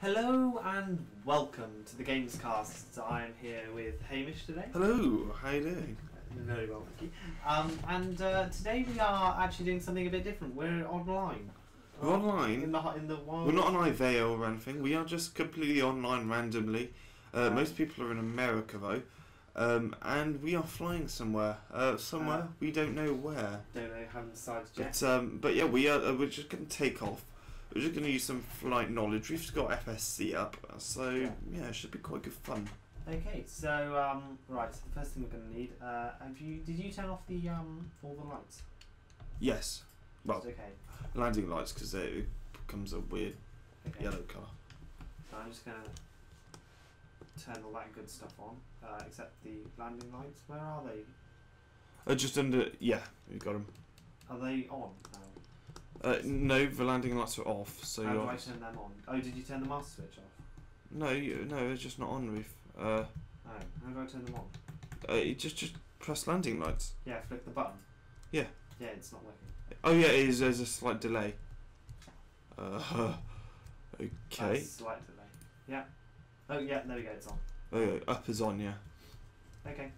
Hello and welcome to the Gamescast. I am here with Hamish today. Hello, how you doing? Very well, thank you. Today we are actually doing something a bit different. We're online. We're online? In the wild. We're not on iVale or anything. We are just completely online randomly. Most people are in America though. And we are flying somewhere. We don't know where. Don't know, haven't decided yet. But yeah, we're just going to take off. We're just going to use some flight knowledge. We've just got FSC up, so yeah, it should be quite good fun. Okay, so right, so the first thing we're going to need. Did you turn off the all the lights? Yes. Well, okay. Landing lights, because it becomes a weird yellow colour. So I'm just going to turn all that good stuff on, except the landing lights. Where are they? Just under. Yeah, we got them. Are they on now? No, the landing lights are off. So how do I turn them on? Oh, did you turn the master switch off? No, they're just not on, Reef. Oh, how do I turn them on? You just press landing lights. Yeah, flick the button. Yeah. Yeah, it's not working. Oh yeah, it is. There's a slight delay. Okay. That's a slight delay. Yeah. Oh yeah, there we go. It's on. Oh, up is on. Yeah. Okay.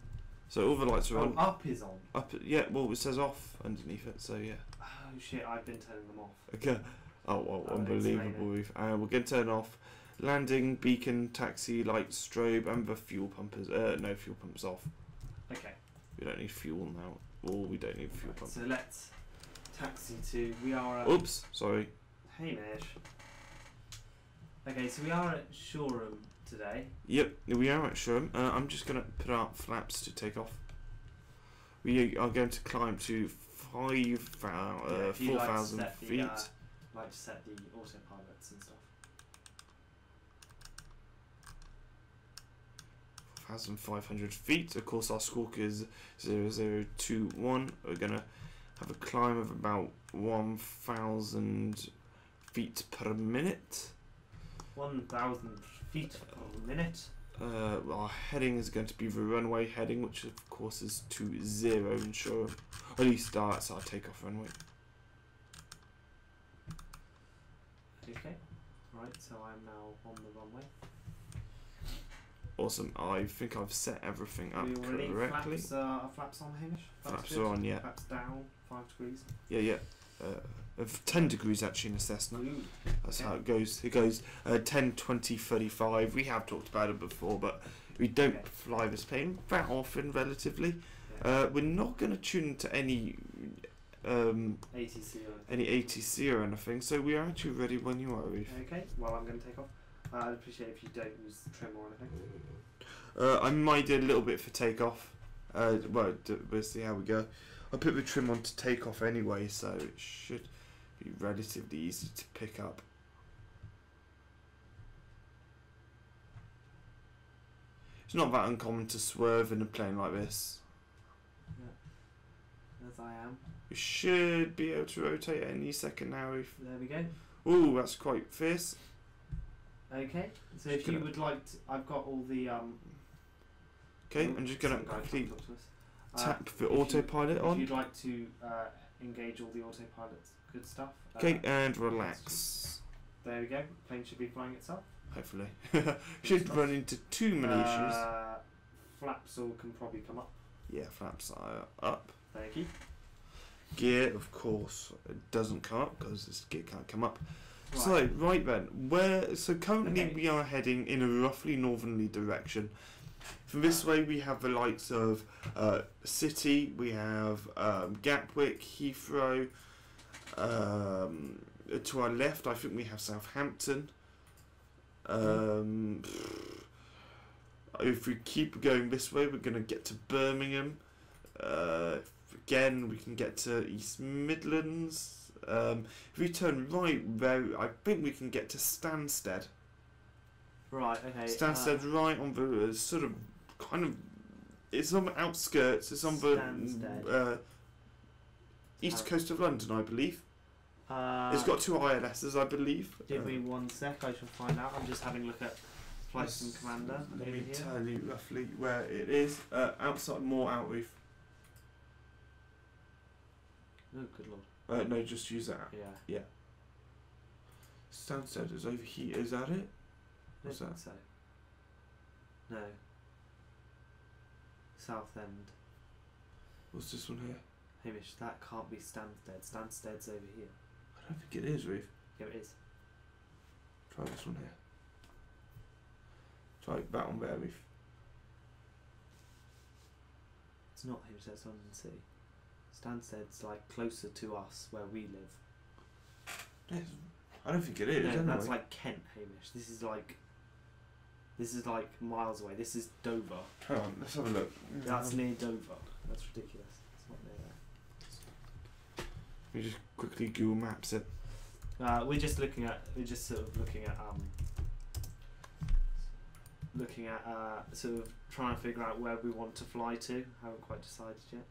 So all the lights are on. Up is on. Up. Yeah. Well, it says off underneath it. So yeah. Oh shit! I've been turning them off. Okay. Oh well, unbelievable. We're going to turn off landing beacon, taxi light, strobe, and the fuel pumpers. No fuel pumps off. Okay. We don't need fuel now. Or we don't need fuel pump. So let's taxi to. We are. Oops. Sorry. Hamish. Okay, so we are at Shoreham today. Yep, we are at Shoreham. I'm just going to put out flaps to take off. We are going to climb to 4,000 feet. Like to set the autopilots and stuff. 4,500 feet. Of course, our squawk is 0021. We're going to have a climb of about 1,000 feet per minute. 1,000 feet per minute. Our heading is going to be the runway heading, which of course is to 0 in Shoreham. At least that's our takeoff runway. Okay, right, so I'm now on the runway. Awesome, I think I've set everything up correctly. Flaps on, Hamish? Flaps are on, yeah. Flaps down, 5 degrees. Yeah. Of 10 degrees actually in a Cessna. Ooh, that's how it goes. It goes 10, 20, 35. We have talked about it before, but we don't fly this plane that often, relatively. Yeah. We're not going to tune to any ATC or anything, so we are actually ready when you are, Reef. Okay, well, I'm going to take off. I'd appreciate if you don't use the trim or anything. I might do a little bit for takeoff. We'll see how we go. I put the trim on to take off anyway, so it should be relatively easy to pick up. It's not that uncommon to swerve in a plane like this. Yeah, as I am. We should be able to rotate any second now. There we go. Ooh, that's quite fierce. Okay, so if you would like to, I've got all the okay, I'm just going to quickly tap the autopilot on. If you'd like to engage all the autopilot's good stuff. Okay, and relax. There we go. The plane should be flying itself. Hopefully. Should run into too many issues. Flaps can probably come up. Yeah, flaps are up. Thank you. Gear, of course, it doesn't come up because this gear can't come up. Right. So, right then, currently we are heading in a roughly northerly direction. From this way we have the likes of City, we have Gatwick, Heathrow. To our left I think we have Southampton. If we keep going this way we're going to get to Birmingham. Again we can get to East Midlands. If we turn right there, I think we can get to Stansted. Right, okay. Stansted right on the it's on the outskirts, it's on the east coast of London, I believe. It's got 2 ILSs, I believe. Give me 1 sec, I shall find out. I'm just having a look at Flight Sim Commander. Let me tell you roughly where it is. Outside Moor Outreef. Oh, good lord. No, just use that. Yeah. Yeah. Stansted is over here. Is that it? What's don't that? think so. No. Southend. What's this one here? Hamish, that can't be Stansted. Stansted's over here. I don't think it is, Reef. Yeah, it is. Try this one here. Try that one there, Reef. It's not Hamish, that's London City. Stansted's like closer to us where we live. Yes. I don't think it is. No, anyway. that's like Kent, Hamish. This is like miles away. This is Dover. Hang on, let's have a look. That's near Dover. That's ridiculous. It's not near there. Let me just quickly Google Maps it. We're just looking at sort of trying to figure out where we want to fly to. Haven't quite decided yet.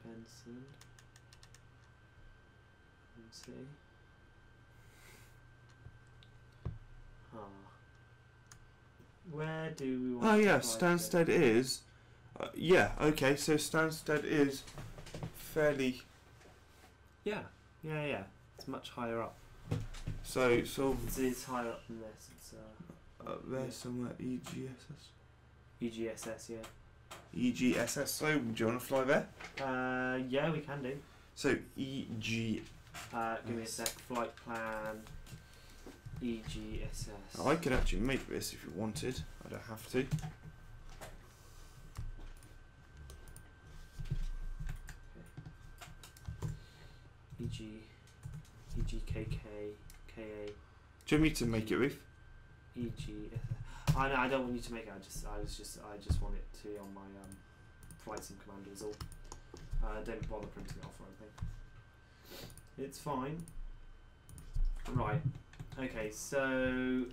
Benson. Let's see. Where do we want Oh to yeah, fly Stansted is. Yeah, okay, so Stansted is fairly. Yeah. It's much higher up. So It's higher up than this. It's up there somewhere. EGSS. EGSS, yeah. EGSS. So do you want to fly there? Yeah, we can do. So EG. Give me a sec. Flight plan. EGSS. I could actually make this if you wanted. I don't have to. EGKA, KA. Do you want me to make it, Reef? EGSS. I know. I don't want you to make it. I just want it to be on my flight sim commander is all. Don't bother printing it off or anything. It's fine. Right. Okay. So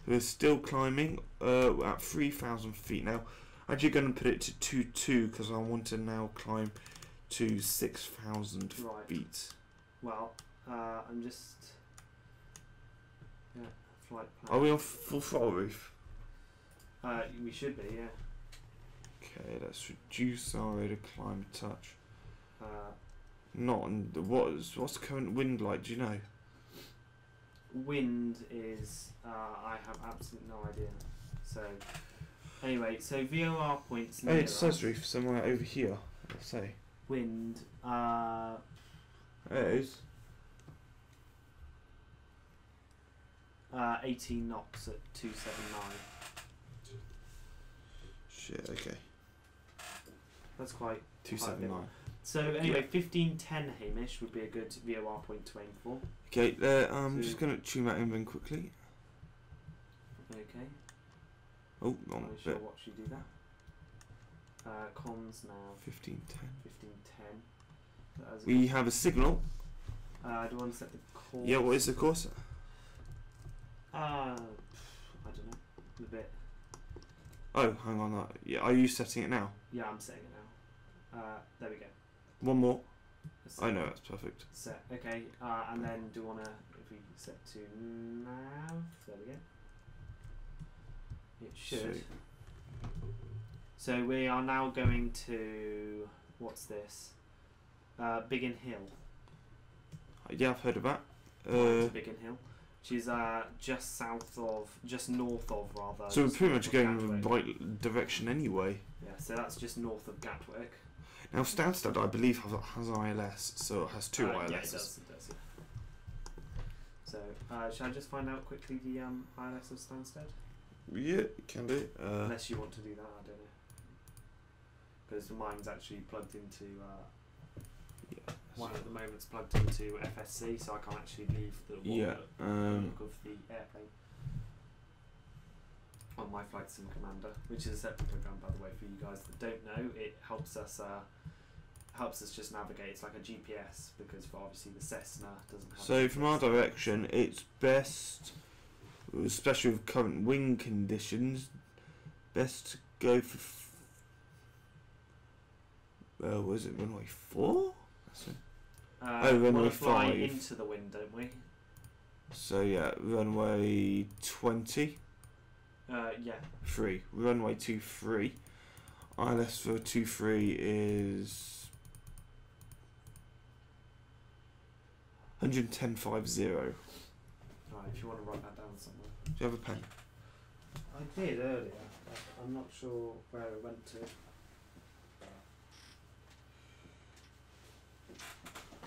we're still climbing at 3,000 feet now. Actually, going to put it to 2.2 because I want to now climb to 6,000 feet. Well, I'm just flight plan. Are we on full throttle, Reef? We should be, yeah. Okay, let's reduce our rate of climb a touch. Not on the what's the current wind like? Do you know? Wind is I have absolutely no idea. So anyway, so VOR points. Oh, it says, Reef, somewhere over here. Let's say wind. It is. 18 knots at 279. Shit. Okay. That's quite 279. So anyway, 1510 Hamish would be a good VOR point to aim for. Okay, I'm just going to tune that in then quickly. Okay. Oh, wrong I shall bit. watch you do that. Comms now. 1510. 1510. We have a signal. Do I want to set the course? Yeah, what is the course? I don't know. A bit. Oh, hang on. Yeah, are you setting it now? Yeah, I'm setting it now. There we go. One more. Set. I know, that's perfect. Set. Okay. And then do you want to, if we set to nav, there we go. It should. So we are now going to, what's this? Biggin Hill. Yeah, I've heard of that. Biggin Hill. Which is just north of rather. So we're pretty much going Gatwick. in the right direction anyway. Yeah, so that's just north of Gatwick. Now Stansted, I believe, has ILS, so it has two ILSs. Yeah, it does. So, shall I just find out quickly the ILS of Stansted? Yeah, can do. Unless you want to do that, I don't know. Because mine's actually plugged into. One at the moment's plugged into FSC, so I can't actually leave the look of the airplane on my flight sim commander, which is a separate program, by the way, for you guys that don't know. It helps us just navigate. It's like a GPS because for obviously the Cessna doesn't have. So from our direction, it's best, especially with current wind conditions, best to go for. Was it runway 4? Runway 5. Into the wind, don't we? So yeah, runway 20. Yeah. 3. Runway 23. ILS for 23 is 110.50. Right, if you want to write that down somewhere. Do you have a pen? I did earlier. I'm not sure where it went to.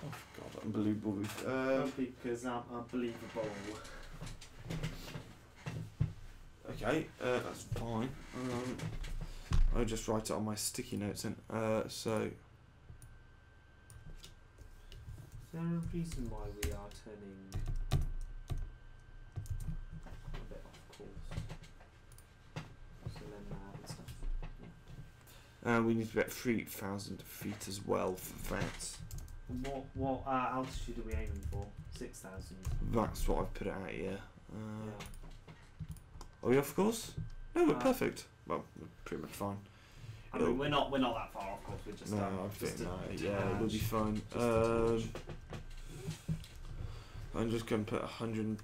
Oh God, unbelievable. Because I'm unbelievable. Okay, that's fine. I'll just write it on my sticky notes then. So. Is there a reason why we are turning a bit off course? So then and stuff. We need to be at 3,000 feet as well for that. What altitude are we aiming for? 6,000. That's what I've put it at, yeah. Yeah. Are we off course? No, we're Uh, perfect. Well, we're pretty much fine. I mean, we're not that far off course. We're just No, I think just a yeah, we'll be fine. just a touch. I'm just going to put 100.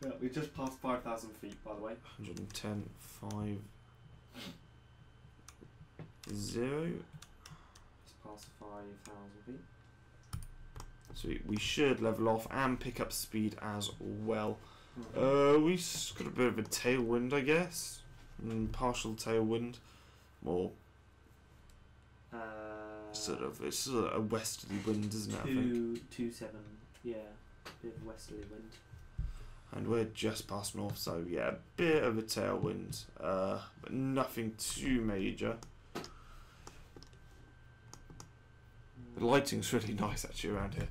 Yeah, we just passed 5,000 feet, by the way. 110.50. Zero. Just past 5,000 feet. So we should level off and pick up speed as well. We got a bit of a tailwind, I guess. Partial tailwind, more it's sort of a westerly wind, isn't it? I think. 2-7, yeah, bit of westerly wind. And we're just past north, so yeah, a bit of a tailwind, but nothing too major. The lighting's really nice actually around here.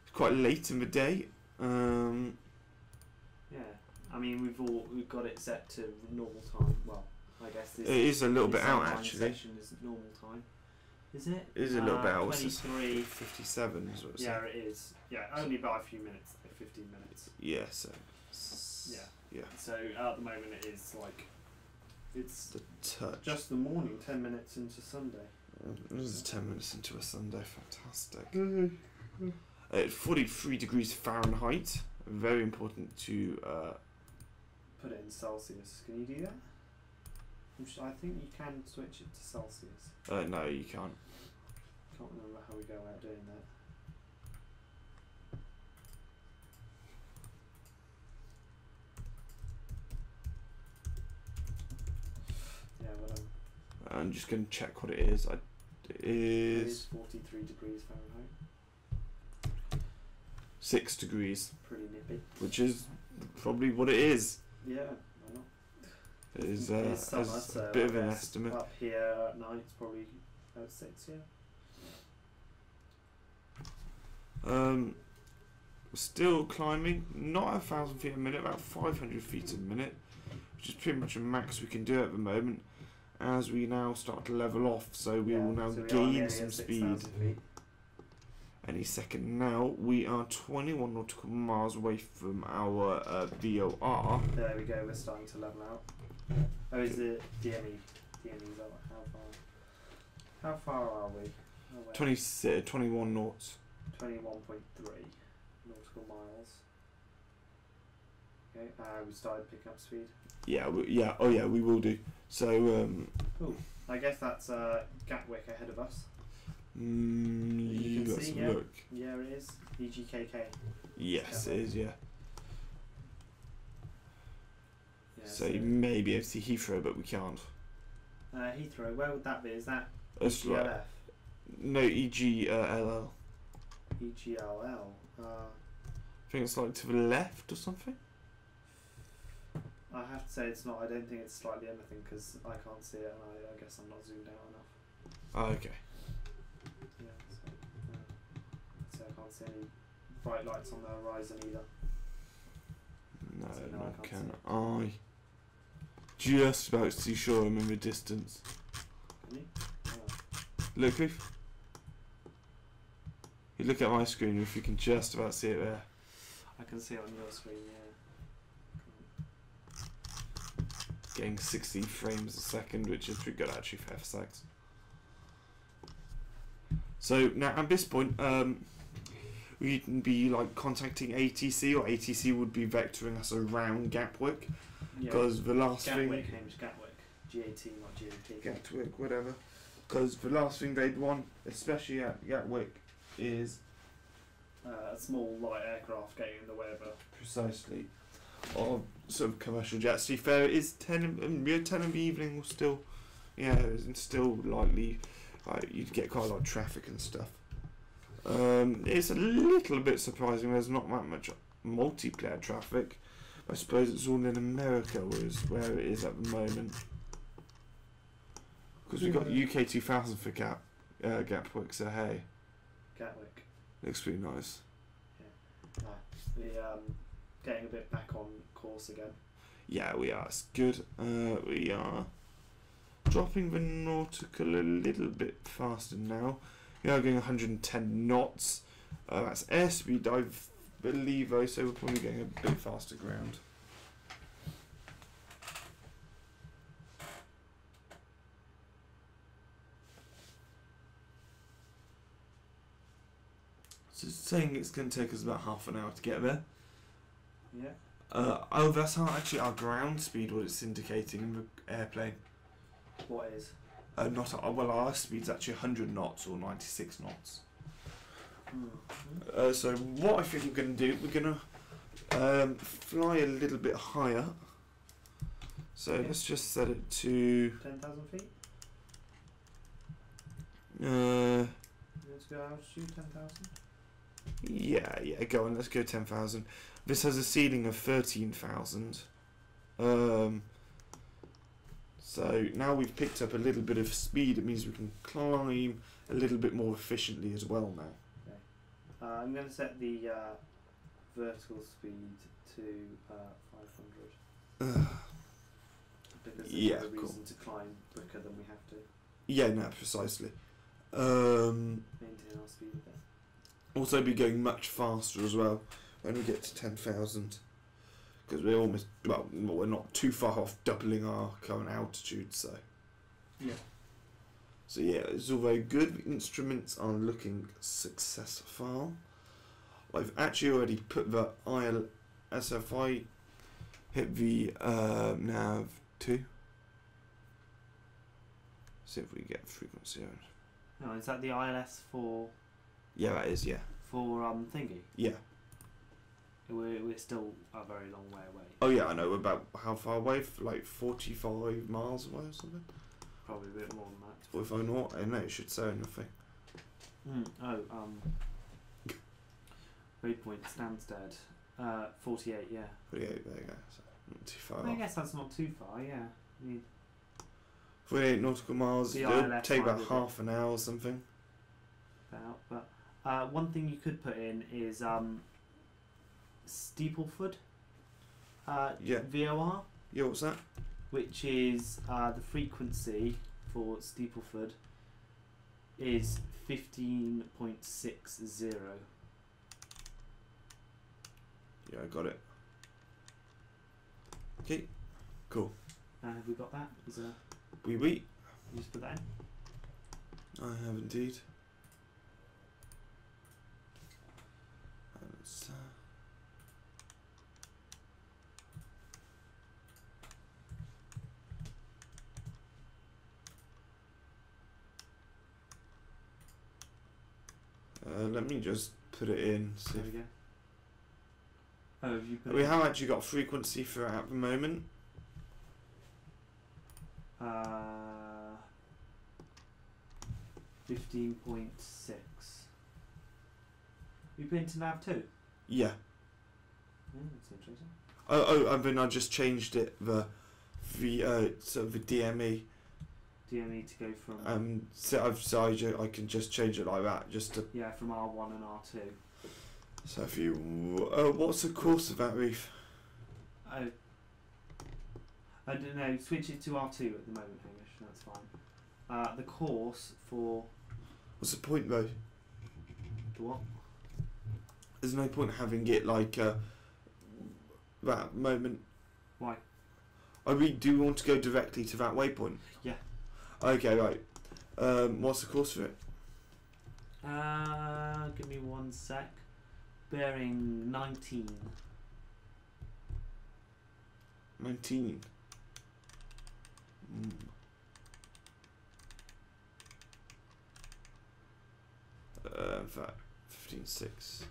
It's quite late in the day. Yeah, I mean we've got it set to normal time. Well, I guess this It is a little bit out online actually. session is normal time. Is it? It is a little bit out. 23. 57 is what it's Yeah, it is. Yeah, only by a few minutes, 15 minutes. Yeah, so. Yeah. Yeah. So at the moment it is like, it's The touch. just the morning, 10 minutes into Sunday. This is 10 minutes into a Sunday. Fantastic. 43 degrees Fahrenheit. Very important to. Put it in Celsius. Can you do that? I think you can switch it to Celsius. No, you can't. Can't remember how we go about doing that. Yeah, well, I'm just going to check what it is. It it is is 43 degrees Fahrenheit. 6 degrees, Pretty nippy. which is probably what it is. Yeah, why not? It is It's summer, a so bit I of an guess estimate. Up here at night, it's probably about 6, yeah. Still climbing, not 1,000 feet a minute, about 500 feet a minute, which is pretty much a max we can do at the moment. As we now start to level off, so we will now so we are gain nearly some at speed 6,000 feet. any second. Now we are 21 nautical miles away from our VOR. There we go, we're starting to level out. Oh, is it DME? DME's up. How far are we? Oh, wait. 21 knots. 21.3 nautical miles. Okay, we started picking up speed. Yeah, we will do. So, I guess that's Gatwick ahead of us. you can got see, some yeah. look. Yeah, it is. EGKA. Yes, it is, yeah. Yeah, So you may be able to see Heathrow, but we can't. Heathrow, where would that be? Is that It's like, EGLF? no, EGLL. EGLL? I think it's like to the left or something. I have to say it's not. I don't think it's slightly anything because I can't see it and I guess I'm not zoomed out enough. Oh, okay. Yeah, so I can't see any bright lights on the horizon either. No, So no, I nor can't can see I. Just about to see Shoreham in the distance. Can you? Oh. Look, Cliff. You look at my screen if you can just about see it there. I can see it on your screen, yeah. Getting 60 frames a second, which is pretty good actually for FSX. So now at this point, we can be like contacting ATC, or ATC would be vectoring us around Gatwick, because the last Gatwick, thing. Hamish Gatwick. GAT, not GAT. Gatwick, whatever. Because the last thing they'd want, especially at Gatwick, is a small light aircraft getting in the way of a... precisely, or sort of commercial jets. To be fair, it is 10 in the evening will still, yeah, it's still likely, you'd get quite a lot of traffic and stuff. It's a little bit surprising there's not that much multiplayer traffic. I suppose it's all in America, where it is at the moment. Because we've got UK 2000 for Gatwick, so hey. Gatwick. Looks pretty nice. Yeah. Getting a bit back on course again. Yeah, we are. It's good. We are dropping the nautical a little bit faster now. We are going 110 knots. That's airspeed, I believe, though, so we're probably getting a bit faster ground. So it's saying it's going to take us about half an hour to get there. Yeah. Oh, that's not actually our ground speed, what it's indicating in the airplane. What is? Well, our speed's actually 100 knots or 96 knots. Mm-hmm. So what I think we're going to do, we're going to fly a little bit higher. So let's just set it to 10,000 feet? Let's go altitude 10,000? Yeah, go on, let's go 10,000. This has a ceiling of 13,000. So now we've picked up a little bit of speed, it means we can climb a little bit more efficiently as well now. Okay. I'm going to set the vertical speed to 500. Because there's no reason to climb quicker than we have to. Yeah, no, precisely. Maintain our speed a bit. Also be going much faster as well when we get to 10,000. Because we're almost, well, we're not too far off doubling our current altitude, so. Yeah. So yeah, it's all very good. The instruments are looking successful. I've actually already put the ILS, if I hit the nav 2. See if we get frequency on. No, is that the ILS for? Yeah, that is, yeah. For thingy? Yeah. We're still a very long way away. Oh yeah, I know. We're about how far away? Like 45 miles away or something? Probably a bit more than that. 45 naught? I know, it should say anything. Waypoint Stansted. 48, yeah. 48, there you go. So not too far I off. guess that's not too far, yeah. 48 nautical miles. The It'll ILS take about might be half an hour or something. But one thing you could put in is Steeplefoot. Yeah. VOR. Yeah, what's that? Which is the frequency for Steeplefoot is 15.60. Yeah, I got it. Okay, cool. Have we got that? Oui. You just put that in? I have indeed. Let's, let me just put it in. See There we go. Oh, have you put we it have actually got frequency for it at the moment. 15.6. You put into nav 2? Yeah. That's interesting. I mean, I just changed it the DME. DME to go from I can just change it like that, just to. yeah, from R1 and R2. So if you, what's the course of that reef? I don't know. Switch it to R2 at the moment, Hamish. That's fine. The course for What's the point though? the what? There's no point having it like that moment. Why? I mean, do you want to go directly to that waypoint? Yeah. Okay, right. What's the course for it? Give me 1 sec. Bearing 19. 19. that 15.6.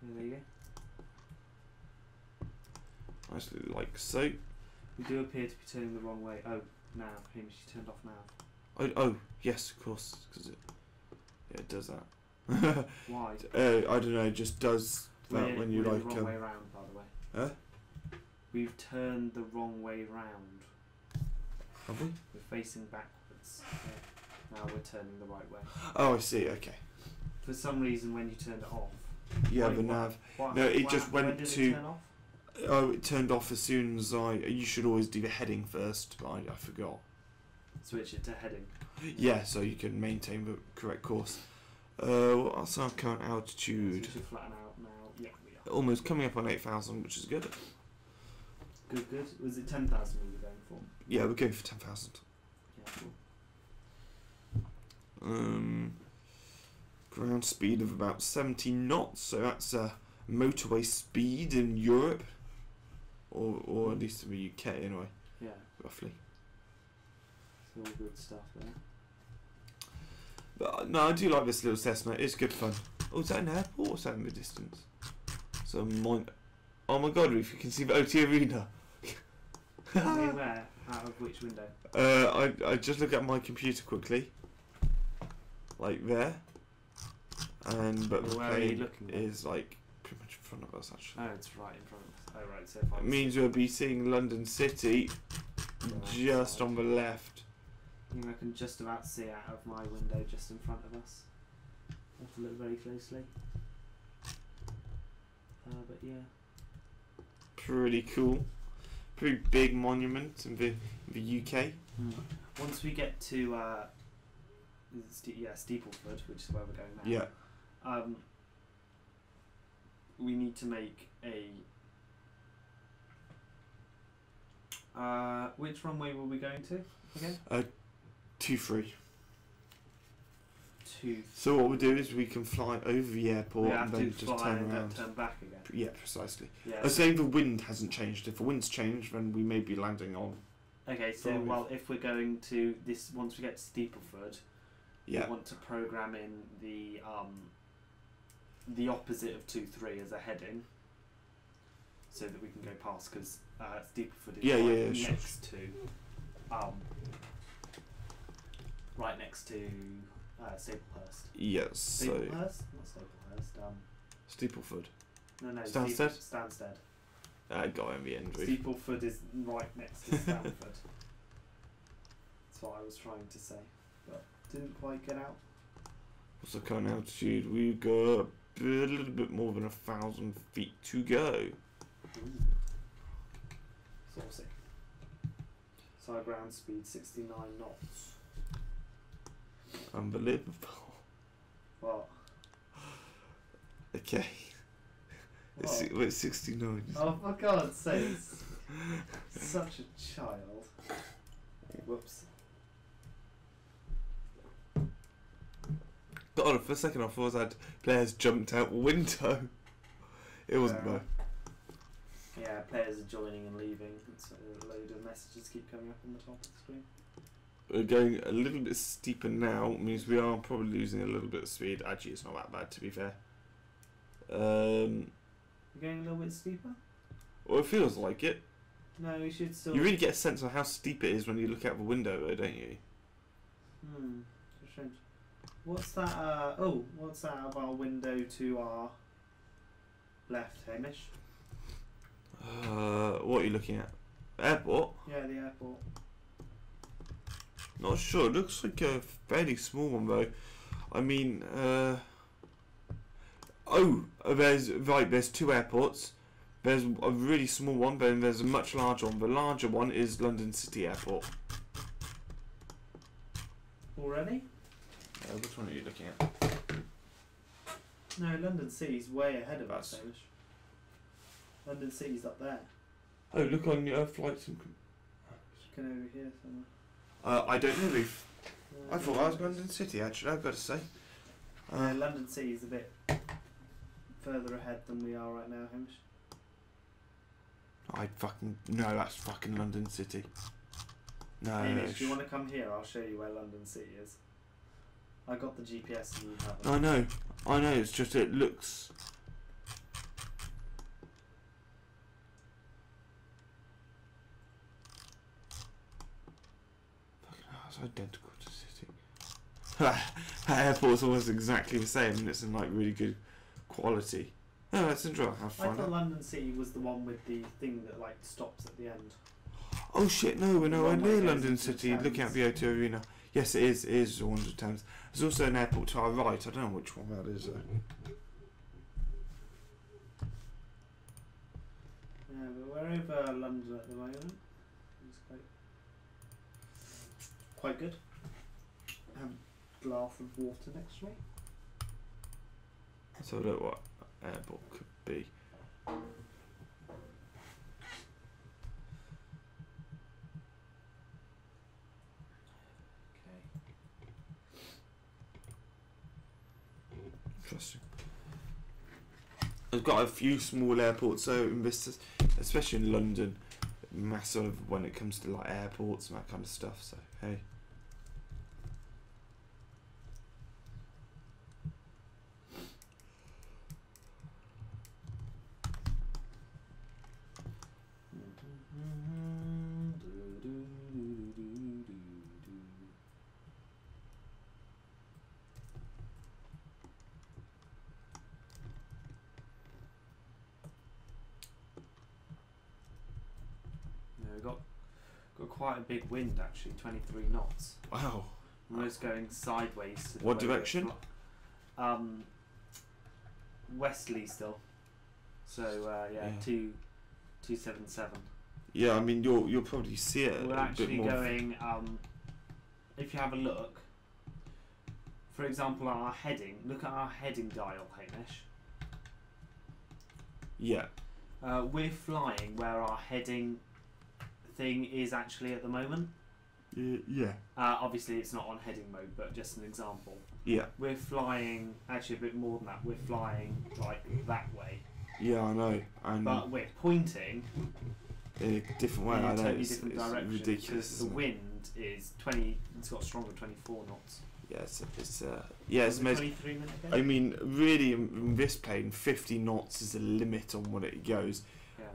There you go. Nicely like so. We do appear to be turning the wrong way. Oh, nav. Hamish, you turned off nav. Oh yes, of course, because it does that. Why? I don't know. It just does that when you we're like. the wrong way round, by the way. Huh? We've turned the wrong way round. Have we? We're facing backwards. Yeah. Now we're turning the right way. Oh, I see. Okay. For some reason, when you turned it off. Yeah, the nav. No, it just went when did to. It turn off? Oh, it turned off as soon as I. You should always do the heading first, but I forgot. Switch it to heading. Yeah, so you can maintain the correct course. What's our current altitude? So we should flatten out now. Yeah, we are. Almost coming up on 8,000, which is good. Good, good. Was it 10,000 we were going for? Yeah, we're going for 10,000. Yeah, cool. Ground speed of about 70 knots, so that's motorway speed in Europe, or at least in the UK anyway. Yeah. Roughly. It's all good stuff there. But no, I do like this little Cessna. It's good fun. Oh, is that an airport or is that in the distance? So oh my god, if you can see the OT Arena. Where? Out of which window? I just look at my computer quickly. Like there. But the Where are you plane looking at? is like pretty much in front of us actually. Oh, it's right in front of us. Oh, right. So if I It means we'll be seeing London City just on the left. I can just about see out of my window just in front of us. I have to look very closely. But yeah. Pretty cool. Pretty big monument in the UK. Once we get to Steepleford, which is where we're going now. Yeah. We need to make a. Which runway were we going to again? 2-3. 2. So what we'll do is we can fly over the airport We and have then to just fly turn and then around. turn back again. Yeah, precisely. Yeah. I say the wind hasn't changed. If the wind's changed, then we may be landing on. Okay, so Drive. if we're going to this, once we get to Steepleford, Yeah. we want to program in the opposite of 2-3 as a heading, so that we can go past, because Steepleford is next to, right next to Staplehurst. Yes. So Staplehurst? Not Staplehurst. Steepleford. No. Stansted? Stansted. I got in the end. Really. Steepleford is right next to Stamford. That's what I was trying to say, but didn't quite get out. What's the current altitude? We've got a little bit more than 1,000 feet to go. Saucy. Side ground speed 69 knots. Unbelievable. What? Okay. It's 69. Oh, for God's sakes. Such a child. Whoops. God, for a second I thought I'd players jumped out the window. It wasn't though. Yeah, players are joining and leaving. It's a load of messages keep coming up on the top of the screen. We're going a little bit steeper now, means we are probably losing a little bit of speed. Actually, it's not that bad to be fair. You're going a little bit steeper? Well, it feels like it. No, we should still... You really get a sense of how steep it is when you look out the window though, don't you? So strange. What's that, what's that of our window to our left, Hamish? What are you looking at? Airport? Yeah, the airport. Not sure. It looks like a fairly small one though. I mean, there's two airports. There's a really small one, but then there's a much larger one. The larger one is London City Airport. Already? Which one are you looking at? No, London City's way ahead of us, That's- Hamish. London City's up there. Oh, look on your flights and. Looking over here somewhere. I don't know, Reef. I thought I was London City, actually, I've got to say. London City's a bit further ahead than we are right now, Hamish. I fucking no, that's fucking London City. No. Hamish, do you want to come here? I'll show you where London City is. I got the GPS and you haven't. I know. It's just it looks. Fucking hell, it's identical to City. That airport's almost exactly the same, and it's in like really good quality. Oh, that's interesting. I thought London City was the one with the thing that like stops at the end. Oh shit! No, we're nowhere near goes London into City. Thames. Looking at the O2 Arena. Yes, it is. It is the one to Thames. There's also an airport to our right. I don't know which one that is though. Yeah, but we're over London at the moment. It's quite good. Have a glass of water next to me. So I don't know what airport could be. Interesting. I've got a few small airports, so in this, especially in London, massive when it comes to like airports and that kind of stuff. So hey. Got quite a big wind actually, 23 knots. Wow. Almost going sideways. To the What way direction? Westerly still. So yeah, 277. Yeah, I mean you'll probably see it We're a actually bit more. going. If you have a look, for example, our heading. Look at our heading dial, Hamish. Yeah. We're flying where our heading thing is actually at the moment. Yeah. Obviously, it's not on heading mode, but just an example. Yeah. We're flying actually a bit more than that. We're flying like that way. Yeah, I know. And But we're pointing in a different way. in I a know totally it's different direction ridiculous. because the Isn't it? wind is 20. It's got stronger 24 knots. Yeah, it's Was it's it amazing. 23 minutes ago? I mean, really, in this plane, 50 knots is the limit on what it goes.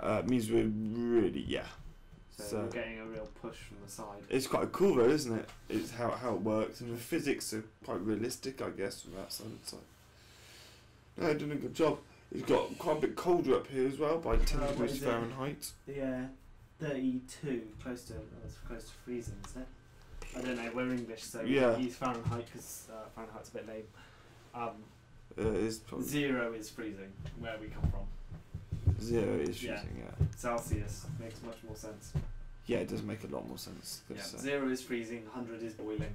Yeah. It means we're really So we're getting a real push from the side. It's quite cool though, isn't it? It's how it works, and the physics are quite realistic, I guess, from that side. It's like, no, doing a good job. It's got quite a bit colder up here as well, by 10 what degrees is it? Fahrenheit. Yeah, 32, close to freezing, isn't it? I don't know. We're English, so Yeah. we use Fahrenheit because Fahrenheit's a bit lame. It's probably 0 is freezing where we come from. 0 is Yeah. freezing, yeah. Celsius makes much more sense. Yeah, it does make a lot more sense. Yeah, 'Cause, 0 is freezing, 100 is boiling.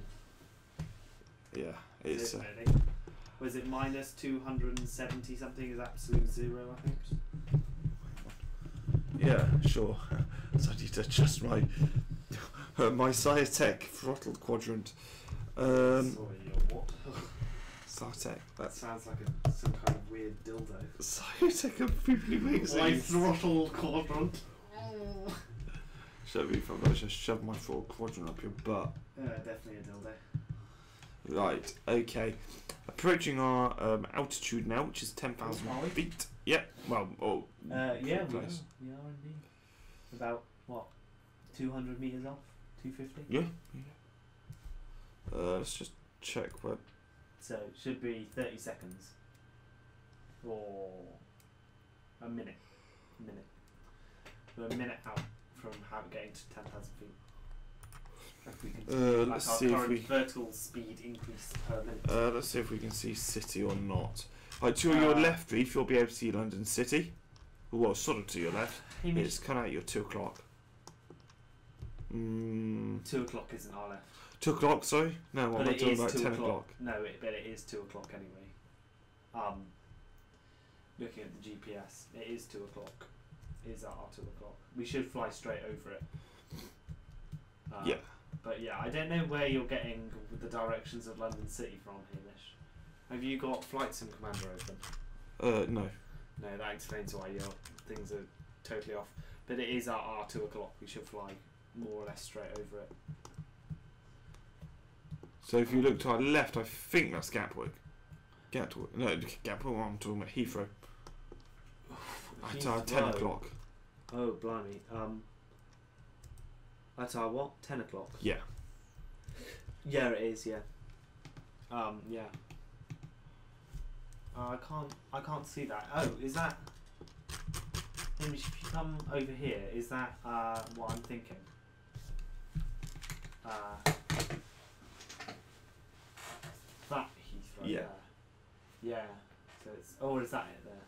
yeah, Is it's it really? Was it minus 270 something is absolute 0, I think? yeah, sure. So I need to adjust my my Sciatec throttle quadrant. Sorry, your what? Sciatec. That That's sounds like some kind of weird dildo. Sciatec completely makes My sense. throttle quadrant. Should be if I'm going to shove my throttle quadrant up your butt. Definitely a dildo. Right, okay. Approaching our altitude now, which is 10,000 Are we? feet. Yep, well, Yeah, we are. close. We are indeed. About, what, 200 metres off? 250? Yeah. Let's just check what. So it should be 30 seconds. Or a minute. We're a minute out from getting to 10,000 feet. If we can Let's our see if current we. vertical speed increase per minute. Let's see if we can see City or not. Right, to your left, Reef, you'll be able to see London City. Well, sort of to your left. Hamish, It's kind of at your 2 o'clock. 2 o'clock isn't our left. 2 o'clock, sorry? No, what But am I it talking is about? 2 10 o'clock. o'clock. No, but it is 2 o'clock anyway. Looking at the GPS, it is 2 o'clock. It is at our 2 o'clock. We should fly straight over it. Yeah. But yeah, I don't know where you're getting the directions of London City from, Hamish. Have you got Flight Sim Commander open? No. No, that explains why your things are totally off. But it is our 2 o'clock. We should fly more or less straight over it. So if you look to our left, I think that's Gatwick. No, Gatwick. I'm talking about Heathrow. At our 10 o'clock. Oh, blimey. At our what? 10 o'clock? Yeah. Yeah, it is, yeah. Yeah. I can't see that. Oh, is that... Maybe if you come over here, is that what I'm thinking? That Heathrow yeah. there. Yeah. So it's... Oh, is that it there?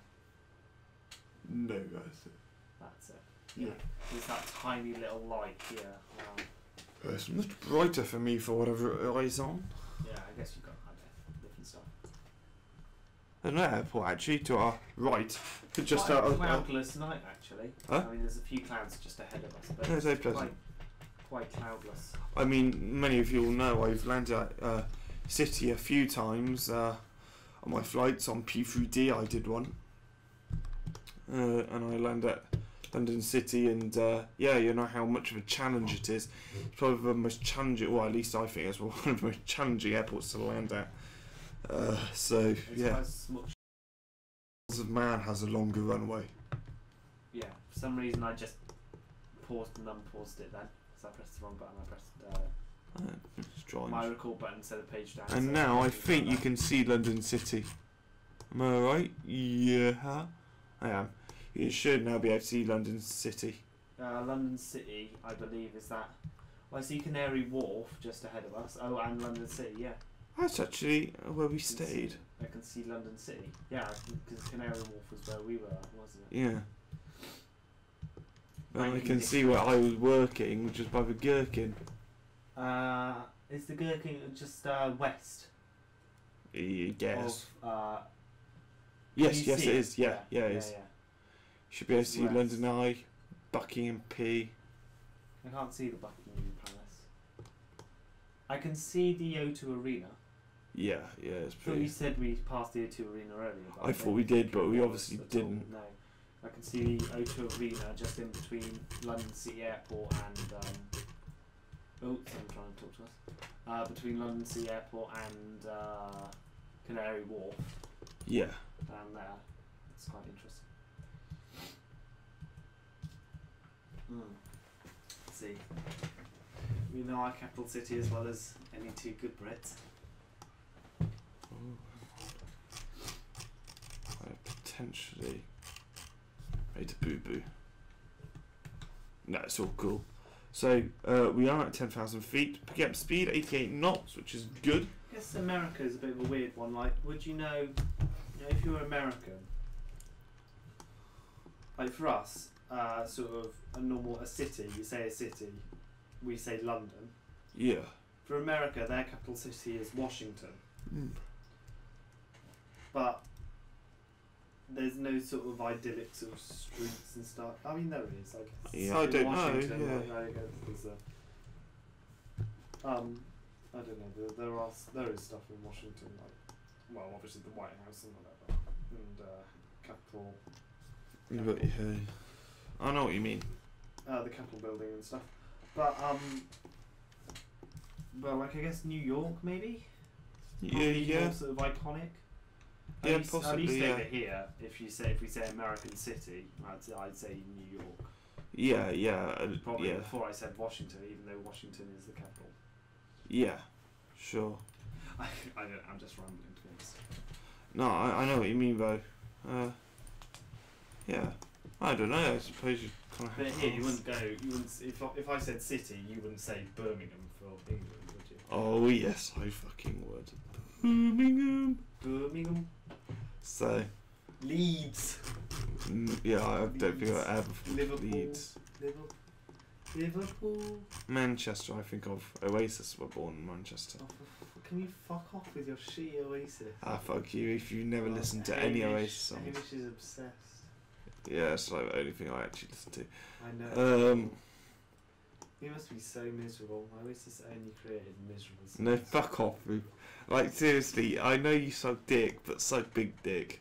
No, that's it. That's it. Yeah. There's that tiny little light here. Wow. It's much brighter for me for whatever it is on. Yeah, I guess you've got different stuff. There's an airport actually to our right. Just quite a cloudless night actually. Huh? I mean, there's a few clouds just ahead of us, but Yeah, it's very pleasant. quite cloudless. I mean, many of you will know I've landed at City a few times on my flights on P through D. I did one, and I landed at London City, and yeah, you know how much of a challenge it is. It's probably the most challenging, well, at least I think it's one of the most challenging airports to land at. So It's yeah, much. Man has a longer runway. Yeah, for some reason I just paused and unpaused it then, so I pressed the wrong button. I pressed my record button instead of page down. And so now I think you can see London City. Am I right? Yeah, I am. You should now be able to see London City. London City, I believe, is that. Well, I see Canary Wharf just ahead of us. Oh, and London City, yeah. That's actually where we stayed. I can see London City. Yeah, because Canary Wharf was where we were, wasn't it? Yeah. And I can see where I was working, which is by the Gherkin. Is the Gherkin just west? Yes. Of, yes, it see is. Yeah, it is. Yeah. Should be able to see West. London Eye, Buckingham P. I can't see the Buckingham Palace. I can see the O2 Arena. Yeah, it's I thought pretty. you said we passed the O2 Arena earlier. I thought we did, but we obviously didn't. No. I can see the O2 Arena just in between London City Airport and someone trying to talk to us. Between London City Airport and Canary Wharf. Yeah. Down there. It's quite interesting. Let's see. We know our capital city as well as any two good Brits. Potentially made a boo-boo. No, it's all cool. So we are at 10,000 feet. Picking up speed 88 knots, which is good. I guess America is a bit of a weird one. Like, would you know if you were American, like for us, sort of a city, you say a city, we say London. Yeah. For America, their capital city is Washington. But there's no sort of idyllic sort of streets and stuff. I mean, there is, I guess. Yeah, I don't know. Washington, Yeah. I don't know. There is stuff in Washington, like, well, obviously the White House and whatever, and Capitol. I know what you mean. The Capitol building and stuff, but like I guess New York maybe. Yeah. More sort of iconic. Yeah, possibly. At least Yeah. over here, if we say American City, I'd say New York. Yeah. Probably Yeah. before I said Washington, even though Washington is the capital. Yeah. Sure. I'm just rambling to be honest. No, I know what you mean though. Yeah. I don't know. I suppose you kind of. But here, you wouldn't. If I said city, you wouldn't say Birmingham for England, would you? Oh yes, I fucking would. Birmingham. So. Leeds. Yeah, I don't think I ever. Liverpool. Leeds. Liverpool. Manchester, I think of. Oasis were born in Manchester. Oh, can you fuck off with your shitty Oasis? Ah, fuck you if you never listened to any Oasis songs. Hamish is obsessed. Yeah, it's like the only thing I actually listen to. I know. You must be so miserable. Oasis only created miserable songs. No, fuck off. Like, seriously, I know you suck dick, but suck big dick.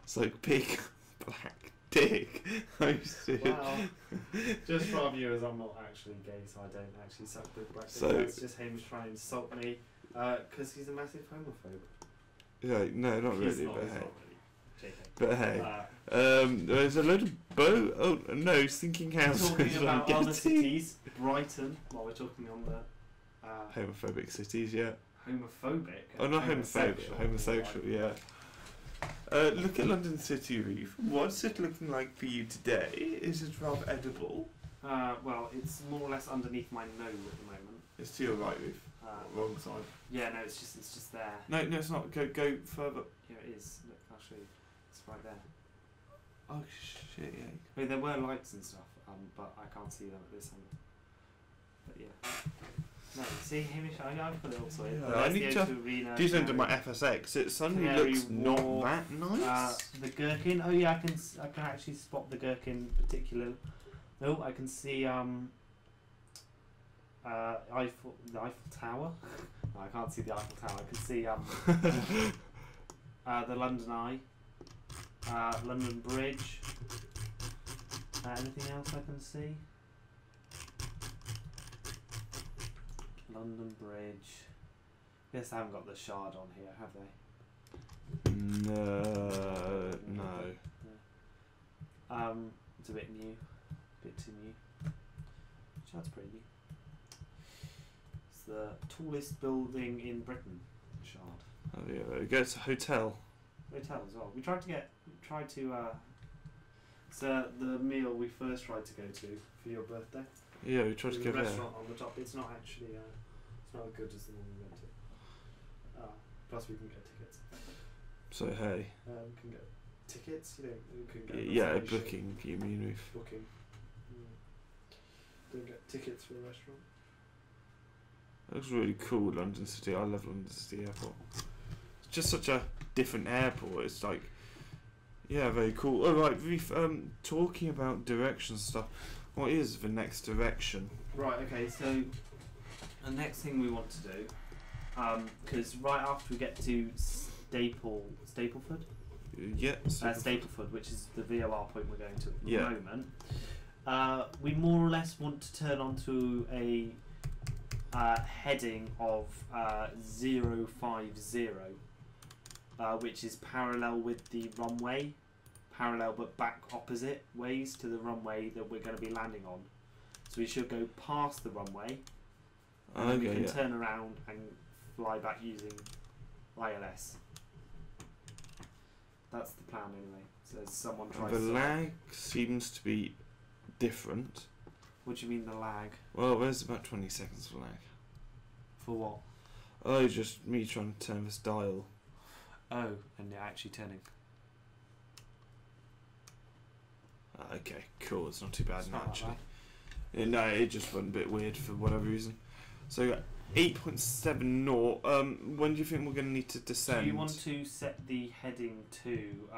Suck big black dick. I'm serious. Well, just for our viewers, I'm not actually gay, so I don't actually suck big black. So it's just him trying to insult me because he's a massive homophobe. Yeah, no, not He's really, not, but he's hey. not really. JK. But hey, there's a little boat. Oh no, sinking house. Talking about other cities, Brighton. While we're talking on the Homophobic cities, yeah. homophobic. Oh, not homophobic. Homosexual, yeah. Look at London City Reef. What's it looking like for you today? Is it rather edible? Well, it's more or less underneath my nose at the moment. It's to your right, Reef. Wrong side. Yeah, no, it's just there. No, it's not. Go further. Here it is. Look, I'll show you. It's right there. Oh shit! Yeah. I mean, there were lights and stuff, but I can't see them at this angle. But yeah. No, see, Hamish, I put it all sorted. Yeah, I need to do something to my FSX. It suddenly Canary looks Wharf, not that nice. The gherkin. Oh yeah, I can actually spot the gherkin particularly. Oh, I can see the Eiffel Tower. No, I can't see the Eiffel Tower. I can see the London Eye, London Bridge. Anything else I can see? London Bridge. Guess I haven't got the Shard on here, have they? No. It's a bit new. A bit too new. Shard's pretty new. It's the tallest building in Britain, Shard. Oh yeah, there we go. It's a hotel. Hotel as well. We tried to so the meal we first tried to go to for your birthday. Yeah, we tried to the go there. restaurant on the top. It's not actually it's not as good as the one we went to. Plus we can get tickets. So hey. We can get tickets. You can get Yeah, booking. You mean Ruth? Booking. Don't get tickets for a restaurant. That looks really cool, London City. I love London City Airport. It's just such a different airport. It's like, yeah, very cool. Oh right, Reef. Talking about direction stuff. What is the next direction? Right. Okay. So the next thing we want to do, because right after we get to Stapleford. Yeah. Stapleford, which is the VOR point we're going to at the moment. We more or less want to turn onto a heading of 050, which is parallel with the runway, parallel but back opposite ways to the runway that we're going to be landing on. So we should go past the runway, and then we can turn around and fly back using ILS. That's the plan anyway. So someone tries the lag seems to be different. What do you mean the lag? Well, there's about 20 seconds of lag. For what? Oh, just me trying to turn this dial. Oh, and you're actually turning. Okay, cool. It's not too bad It's now, not that actually. No, it just went a bit weird for whatever reason. So 8.7 knot. When do you think we're going to need to descend? Do you want to set the heading to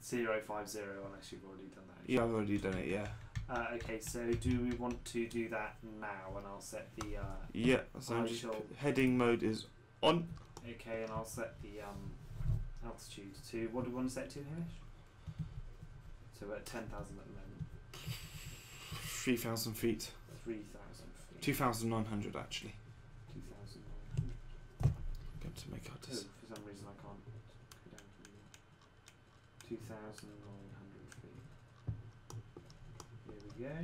050 unless you've already done that? Yeah, I've already done it. Yeah. Okay, so do we want to do that now? And I'll set the yeah. So I'm just heading mode is on. Okay, and I'll set the altitude to what do we want to set to, Hamish? So we're at 10,000 at the moment. 3,000 feet. 3,000 feet. 2,900 actually. 2,900. Going to make our decision. For some reason I can't go down to 2,900 feet. Here we go.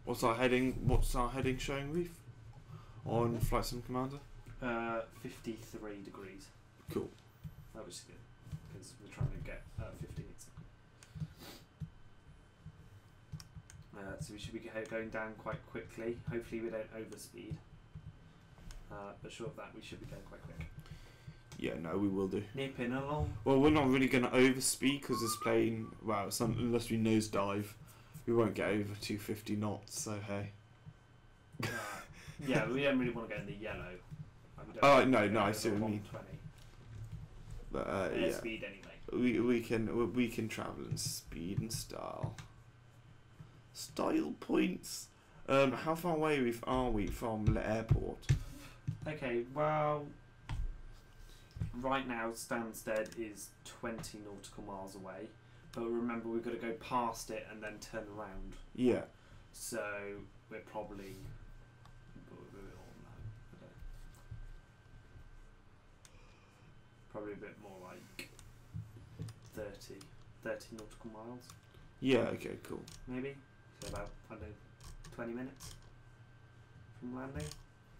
What's our heading showing, Reef? On Flight Sim Commander? 53 degrees. Cool. That was good because we're trying to get 15. So we should be going down quite quickly. Hopefully we don't overspeed. But short of that, we should be going quite quick. Yeah, no, we will do. Nipping along. Well, we're not really going to overspeed because this plane, well, unless we nosedive, we won't get over 250 knots, so hey. Yeah, we don't really want to go in the yellow. Oh, no, I see what you mean. But, yeah. Speed anyway. We can travel in speed and style. Style points. How far away are we from the airport? Okay, well, right now Stansted is 20 nautical miles away, but remember we've got to go past it and then turn around. Yeah. So we're probably probably a bit more like 30 nautical miles. Yeah. Okay. Cool. Maybe. So about, I don't know, 20 minutes from landing.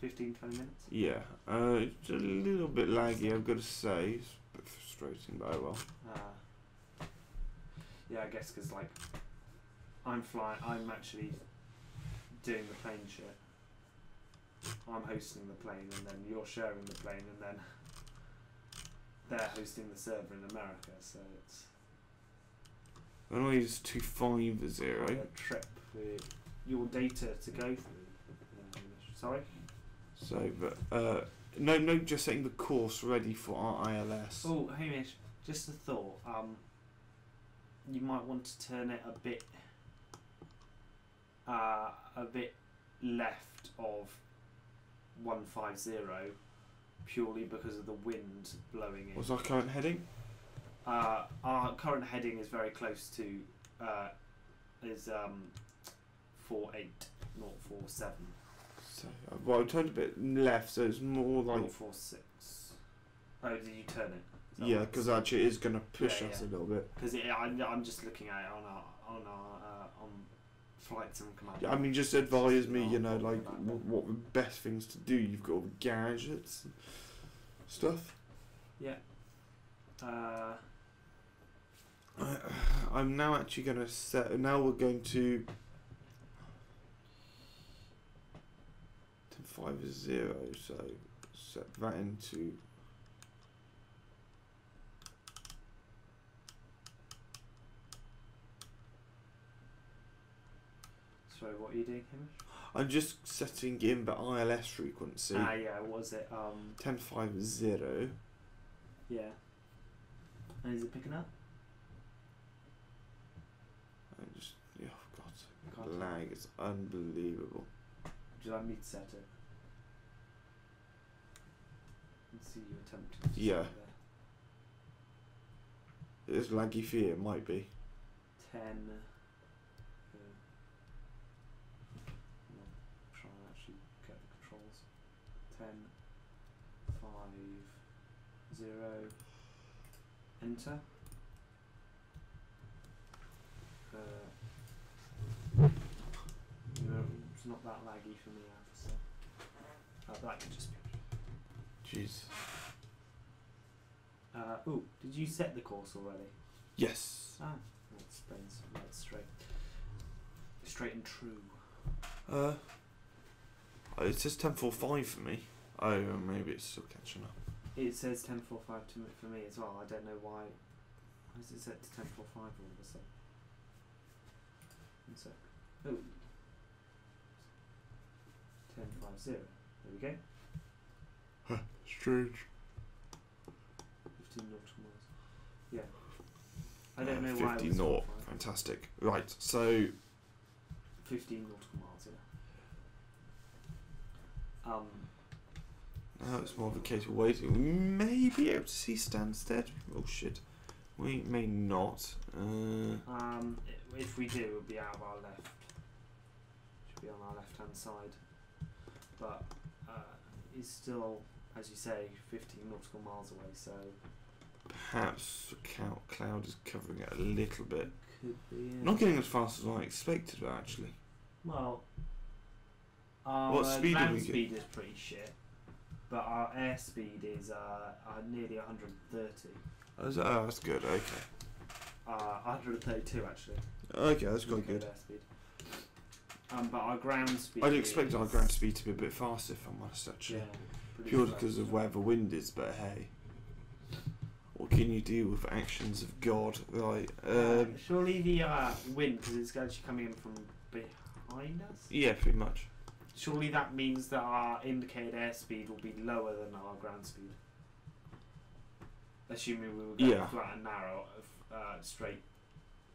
15, 20 minutes. Yeah. It's a little bit laggy, I've got to say. It's a bit frustrating, but oh well. Yeah, I guess because like I'm actually doing the plane shit. I'm hosting the plane, and then you're sharing the plane, and then they're hosting the server in America. So it's Only it's 250. a trip with your data to go through. Sorry. So, but no, just setting the course ready for our ILS. Oh, Hamish, just a thought. You might want to turn it a bit left of 150, purely because of the wind blowing in. What's our current heading? Our current heading is very close to is 48047. So, well, I turned a bit left, so it's more like 046. Oh, did you turn it? yeah, because actually it is going to push us a little bit. Because I'm just looking at it on flight sim command. Yeah, I mean, just advise me, you know, like what the best things to do. You've got all the gadgets and stuff. Yeah. I'm now actually going to set. Now we're going to 1050. So set that into. Sorry, what are you doing, Hamish? I'm just setting in the ILS frequency. Yeah, was it 1050. Yeah. And is it picking up? I just oh god, the lag is unbelievable. Would you like me to set it? Let's see you attempting to Yeah. set it there. It's laggy for you, it might be. 10. I'll try and actually get the controls. 10, 5, 0. Enter. It's not that laggy for me, I have to say. That could just be. Jeez. Oh, did you set the course already? Yes. That explains. That's straight and true. It says 1045 for me. Oh, maybe it's still catching up. It says 1045 for me as well. I don't know why. Why is it set to 1045 all of a sudden? One sec. Oh. 1050. There we go. Strange. 15 nautical miles. Yeah. I don't know why. 50 knot. Fantastic. Right, so 15 nautical miles, yeah. now it's more of a case of waiting. We may be able to see Stansted. Oh shit. We may not. If we do, it'll be out of our left. Should be on our left-hand side. But it's still, as you say, 15 nautical miles away. So perhaps the cloud is covering it a little bit. could be. Yeah. Not getting as fast as I expected, actually. Well, our What speed do we ground get? speed is pretty shit, but our air speed is nearly 130. Oh, that's good. Okay. 132 actually. Okay, that's quite good. Air speed. But our ground speed. I'd expect our ground speed to be a bit faster, if I'm honest, actually. Yeah, Purely because of where the wind is, but hey. What can you do with actions of God? Right. Surely the wind, because it's actually coming in from behind us. Yeah, pretty much. Surely that means that our indicated airspeed will be lower than our ground speed. Assuming we were going flat and narrow, straight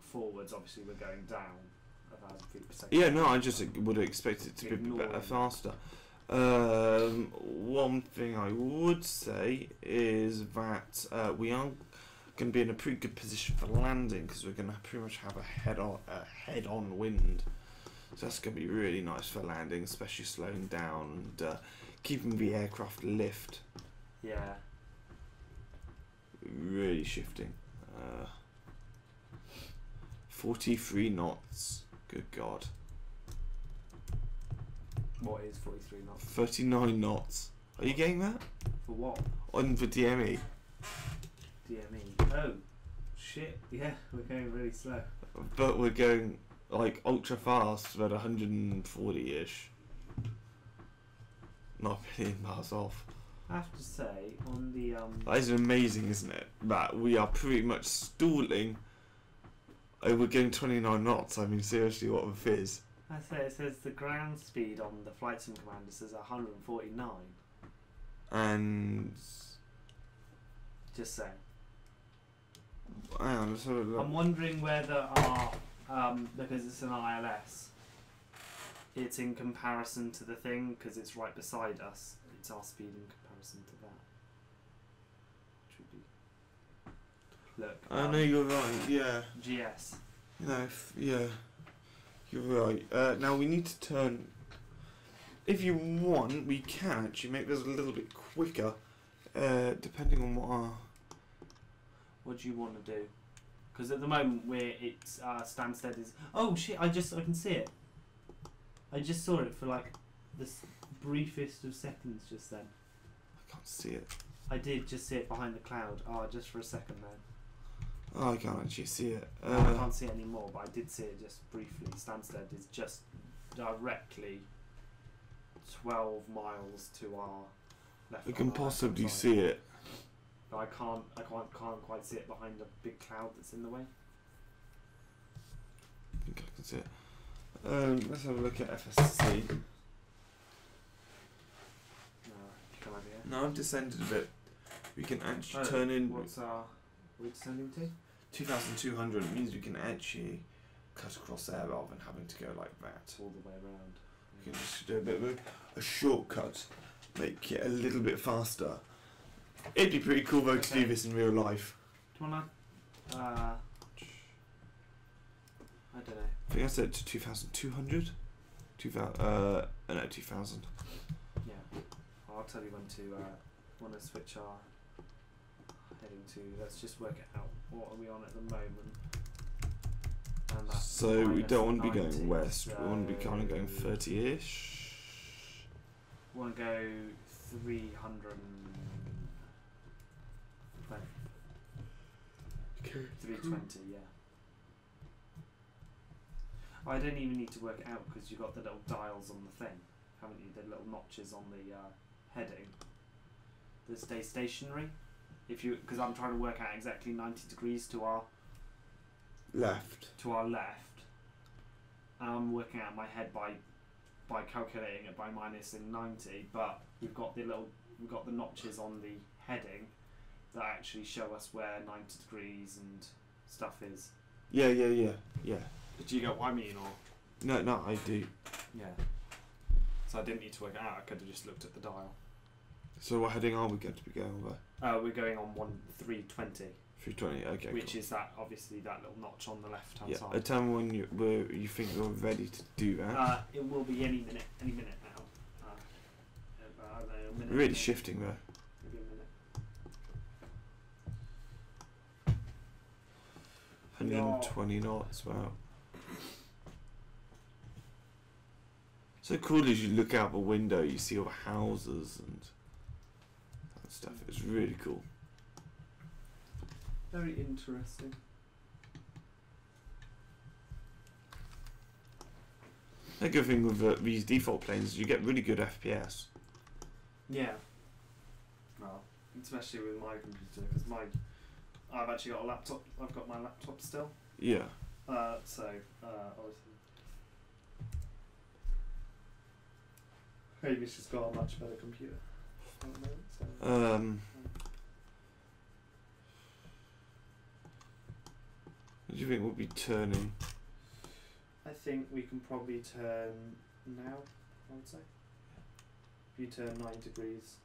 forwards. Obviously, we're going down 1,000 feet per second. Yeah, no, I just would expect it to be a bit better, faster. One thing I would say is that we are going to be in a pretty good position for landing because we're going to pretty much have a head-on wind. So that's going to be really nice for landing, especially slowing down and keeping the aircraft lift. Yeah. Really shifting. 43 knots. Good God. What is 43 knots? 39 knots. Are you getting that? For what? On the DME. DME. Oh, shit. Yeah, we're going really slow. But we're going like ultra fast, about 140-ish. Not a million miles off. I have to say, on the That is amazing, isn't it? That we are pretty much stalling. Oh, we're going 29 knots. I mean, seriously, what a fizz. I say it says the ground speed on the Flight Sim Commander says 149. And Just saying. hang on, let's have a look. I'm wondering whether our because it's an ILS, it's in comparison to the thing because it's right beside us. It's our speed in comparison to that. Which would be look. I know you're right. Yeah. GS. No. Yeah. You're right. Now we need to turn. If you want, we can actually make this a little bit quicker, depending on what our. What do you want to do? Because at the moment it's Stansted is. Oh shit! I can see it. I just saw it for like this briefest of seconds just then. I can't see it. I did just see it behind the cloud. Oh, just for a second then. Oh, I can't actually see it. I can't see it anymore, but I did see it just briefly. Stansted is just directly 12 miles to our left. We can possibly see it. But I can't quite see it behind the big cloud that's in the way. I think I can see it. Let's have a look at FSC. Come over here. No, I've descended a bit. We can actually turn in. What's our? Are we descending to? 2,200. It means we can actually cut across there rather than having to go like that. All the way around. We can just do a bit of a shortcut, make it a little bit faster. It'd be pretty cool though to do this in real life. Come on, I don't know. I think I said to 2,200. 2,000. No, 2,000. Yeah, I'll tell you when to switch our heading to. Let's just work it out. What are we on at the moment? And that's So we don't want to be 90, going west. so We want to be kind of going 30-ish. We want to go 300. 320, yeah. I don't even need to work it out because you've got the little dials on the thing, haven't you? The little notches on the heading. They stay stationary. Because I'm trying to work out exactly 90 degrees to our Left. I'm working out my head by calculating it by minusing 90, but we've got the notches on the heading that actually show us where 90 degrees and stuff is. Yeah. Do you get what I mean, or? No, I do. Yeah. So I didn't need to work it out. I could have just looked at the dial. So what heading are we going to be going over? We're going on 320. 320. Okay. Which cool. is obviously that little notch on the left hand Yeah. side. Tell me when you think you're ready to do that. It will be any minute now. A minute. Really shifting though. Maybe a minute. 120 knots. Wow. So cool as you look out the window, you see all the houses and that stuff. It's really cool. Very interesting. The good thing with these default planes is you get really good FPS. Yeah. Well, especially with my computer, because I've actually got a laptop. I've got my laptop still. Yeah. Obviously. Amy's just got a much better computer at the moment, so. What do you think we'll be turning? I think we can probably turn now, I would say. you turn 9 degrees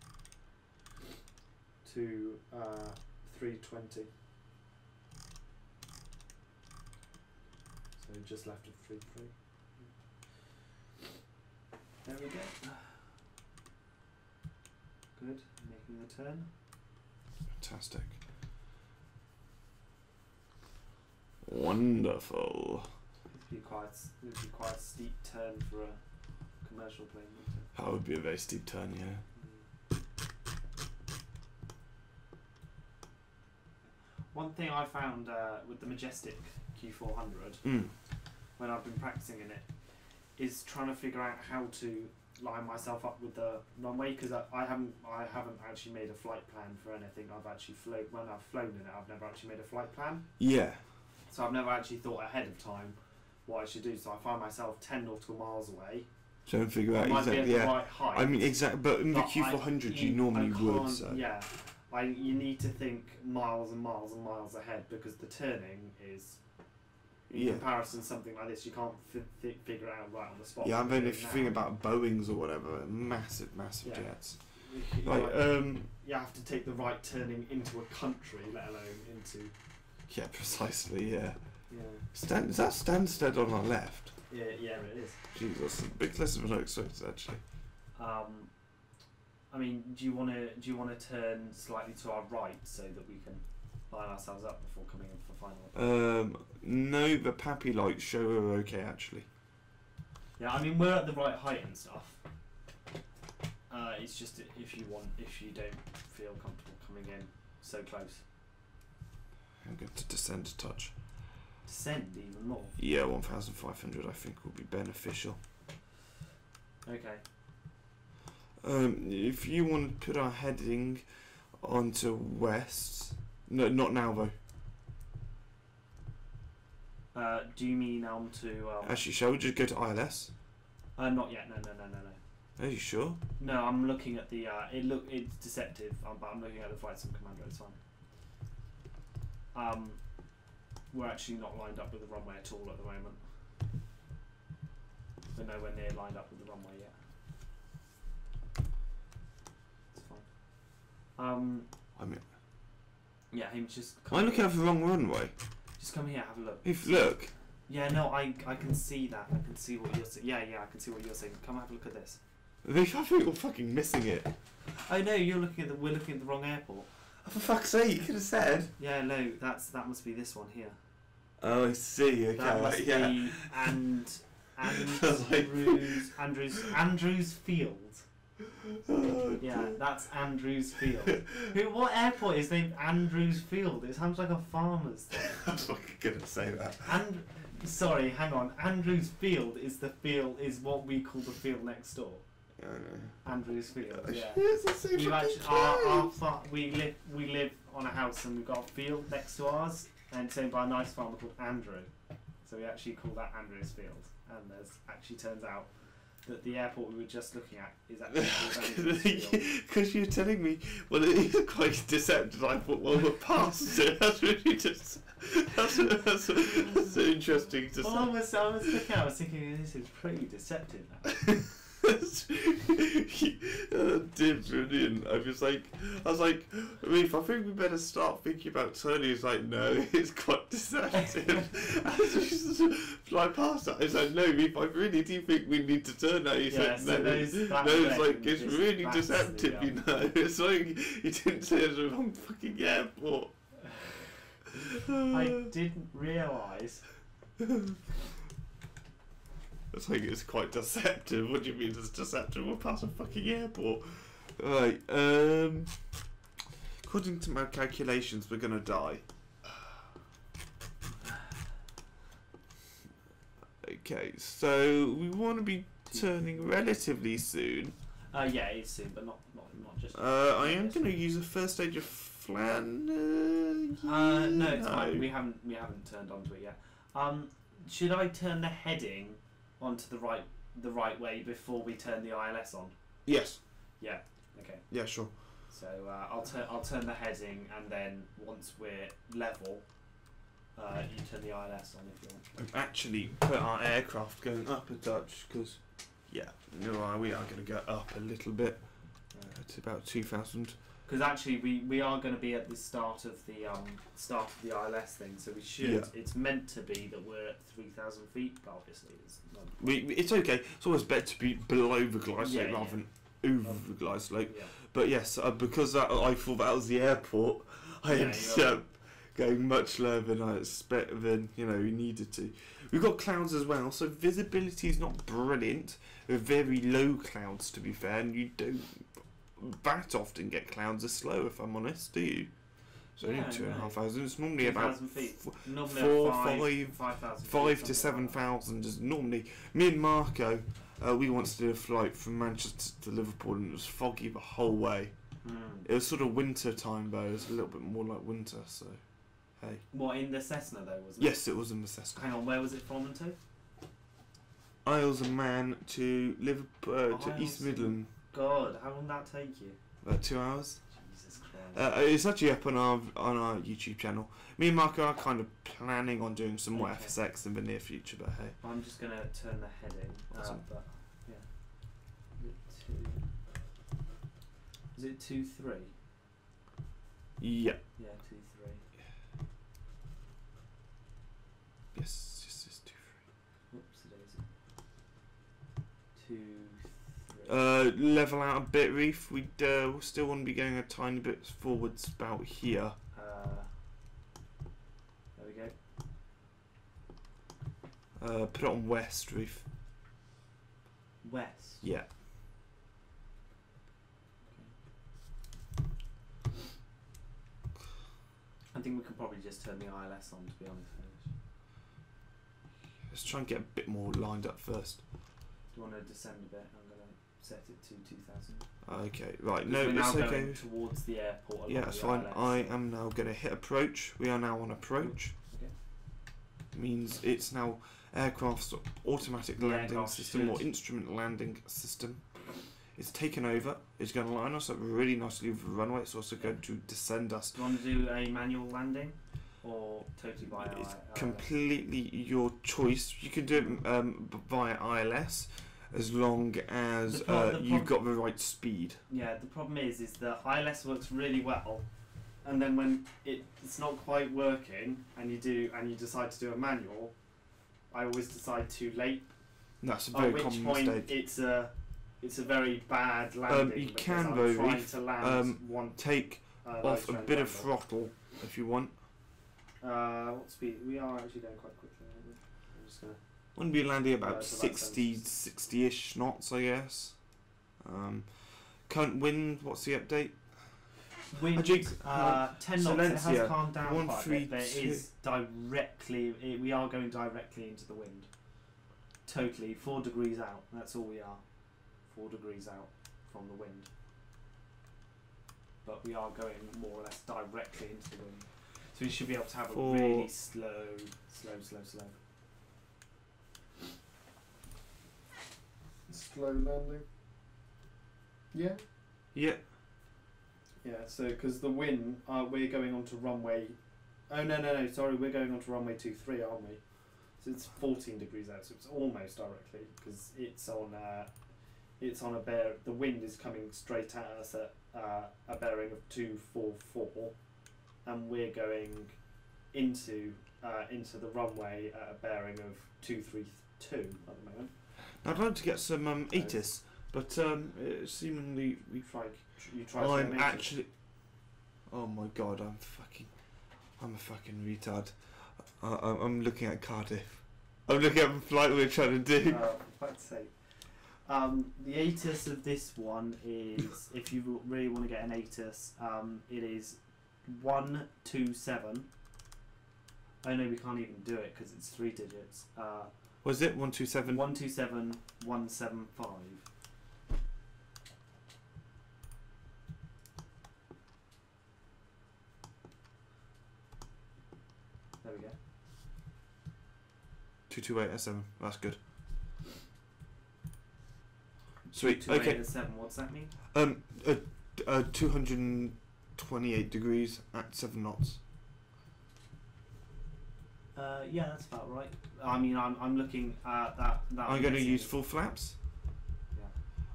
to 320. So just left of 3-3. There we go. Good, making the turn. Fantastic. Wonderful. It'd be quite a steep turn for a commercial plane, wouldn't it? That would be a very steep turn, yeah. One thing I found with the Majestic Q400 when I've been practicing in it is trying to figure out how to line myself up with the runway, because I haven't actually made a flight plan for anything. I've actually when I've flown in it, I've never actually made a flight plan. Yeah. So I've never actually thought ahead of time what I should do. So I find myself 10 nautical miles away. Trying to figure out exactly the right height. I mean, exactly. But in the Q400, you normally would. So. Yeah. You need to think miles and miles and miles ahead, because the turning is, in comparison to something like this, you can't figure out right on the spot. Yeah, and then if you think about Boeings or whatever, massive jets. Like, you have to take the right turning into a country, let alone into... Yeah, precisely, yeah. Yeah. Is that Stansted on our left? Yeah, it is. Jesus, a bit less than I expected, actually. I mean, do you want to turn slightly to our right so that we can line ourselves up before coming in for final? No, the Pappy lights show are okay, actually. Yeah, I mean, we're at the right height and stuff. It's just if you don't feel comfortable coming in so close. I'm going to descend a touch. Descend even more? Yeah, 1,500 I think will be beneficial. Okay. If you want to put our heading onto west... No, not now though. Do you mean onto... Actually, shall we just go to ILS? Not yet, no. Are you sure? No, I'm looking at the... it's deceptive, but I'm looking at the flight sim commander, it's fine. We're actually not lined up with the runway at all at the moment. We're nowhere near lined up with the runway yet. It's fine. I mean... Yeah, him just... Am I looking at the wrong runway? Just come here, have a look. Look! Yeah, no, I can see that. I can see what you're saying. Yeah, I can see what you're saying. Come have a look at this. I think we're fucking missing it. Oh no, we're looking at the wrong airport. Oh, for fuck's sake, you could have said. Yeah, no, that must be this one here. Oh, I see. Okay, that must be Andrews Field. Oh, yeah, that's Andrews Field. What airport is named Andrews Field? It sounds like a farmer's thing. I'm fucking gonna say that. Sorry, hang on. Andrews Field is what we call the field next door. I know. Andrews Field. Yeah. We've actually we live on a house and we've got a field next to ours, and it's owned by a nice farmer called Andrew. So we actually call that Andrews Field. And there's actually turns out that the airport we were just looking at is actually because you're telling me, well, it is quite deceptive. I thought, well, we're past it. That's really just that's interesting to say. I was looking. I was thinking this is pretty deceptive now. Dear brilliant. I was like, Reef, I think we better start thinking about turning. He's like, no, it's quite deceptive. As we just fly past that, I was like, no, Reef, I really do think we need to turn now. He said, no, it's like, it's really deceptive, you know. It's like, you didn't say it's the wrong fucking airport. I didn't realise. It's like it's quite deceptive. What do you mean it's deceptive? We're past a fucking airport. Right, according to my calculations, we're gonna die. Okay, so we want to be turning relatively soon. Yeah, it's soon, but not just. I am gonna use a first stage of flan. No, it's fine. We haven't turned onto it yet. Should I turn the heading onto the right way before we turn the ILS on? Yes. Yeah. Okay. Yeah, sure. So I'll turn the heading, and then once we're level, you turn the ILS on if you want. I've actually put our aircraft going up a touch because Yeah, no, we are going to go up a little bit to about 2,000. Because actually, we are going to be at the start of the ILS thing, so we should. Yeah. It's meant to be that we're at 3,000 feet, but obviously it's not. It's okay. It's always better to be below the glide slope rather than over the glide slope. Yeah. But yes, because I thought that was the airport, I ended up going much lower than I expected. Than we needed to. We've got clouds as well, so visibility is not brilliant. They're very low clouds, to be fair, and you don't that often get clouds are slow, if I'm honest, do you? So only 2,500. It's normally about 5 to 7,000 is normally. Me and Marco, we once did a flight from Manchester to Liverpool, and it was foggy the whole way. It was sort of winter time though. It was a little bit more like winter. So, hey. What, in the Cessna though, wasn't it? Yes, it was in the Cessna. Hang on, where was it from and to? Isles of Man to Liverpool to East Midland. God, how long did that take you? About 2 hours. Jesus Christ. It's actually up on our YouTube channel. Me and Marco are kind of planning on doing some more FSX in the near future, but hey. I'm just going to turn the heading. Awesome. But yeah. Is it 2-3? Yeah. Yeah, 2-3. Yes, it's 2-3. Whoops, it is. 2-3. Level out a bit, Reef. We still want to be going a tiny bit forwards about here. There we go. Put it on west, Reef. West? Yeah. I think we can probably just turn the ILS on, to be honest. Let's try and get a bit more lined up first. Do you want to descend a bit? I'm going to set it to 2,000. Okay, right. No, it's now okay. Going towards the airport. Yeah, that's fine. ILS. I am now going to hit approach. We are now on approach. Okay. Means it's now aircraft's automatic landing system or instrument landing system. It's taken over. It's going to line us up really nicely with the runway. It's also going to descend us. Do you want to do a manual landing or totally via ILS? It's completely your choice. You can do it via ILS as long as you've got the right speed. Yeah, the problem is that ILS works really well, and then when it's not quite working, and you decide to do a manual, I always decide too late. That's a very common mistake. At which point it's a very bad landing. You because can I'm though, trying to land take off a bit of throttle if you want. What speed? We are actually going quite quickly, aren't we? I'm just gonna. Wouldn't be landing about 60-ish knots, I guess. Current wind, what's the update? Wind, 10 knots. It has calmed down 1, quite 3, a bit, but it is directly. We are going directly into the wind. Totally, 4 degrees out. That's all we are. 4 degrees out from the wind. But we are going more or less directly into the wind. So we should be able to have a really slow. Slow landing. Yeah. Yeah. Yeah. So because the wind, we're going on to runway. Oh no! Sorry, we're going on to runway 23, aren't we? So it's 14 degrees out. So it's almost directly because it's on a bear. The wind is coming straight at us at a bearing of 244, and we're going into the runway at a bearing of 232 at the moment. I'd like to get some EGSS, but seemingly you tried. I'm actually. Oh my god! I'm a fucking retard. I'm looking at Cardiff. I'm looking at the flight we're trying to do. For fuck's sake. The ATIS of this one is, if you really want to get an ATIS, it is 127. Oh no, we can't even do it because it's 3 digits. Was it 127? 127 175. There we go. 228 S7. That's good. Sweet. 228 S7. What's that mean? 228 degrees at 7 knots. Yeah, that's about right. I mean, I'm looking at that. I'm going to use full flaps.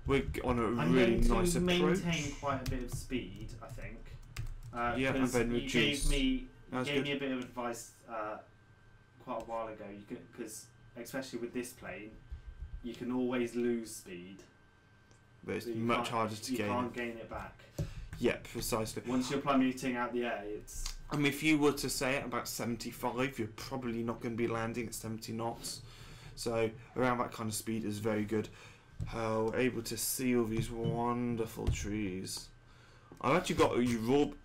we're on a I'm really going nice to approach. maintain quite a bit of speed, I think. Yeah, and because then you reduce. gave me That's a good. bit of advice quite a while ago. Because especially with this plane, you can always lose speed. But it's So you much can't- harder to you gain. can't gain it back. Yeah, precisely. Once you're plummeting out the air, it's I mean, if you were to say at about 75, you're probably not going to be landing at 70 knots. So around that kind of speed is very good. We're able to see all these wonderful trees. I've actually got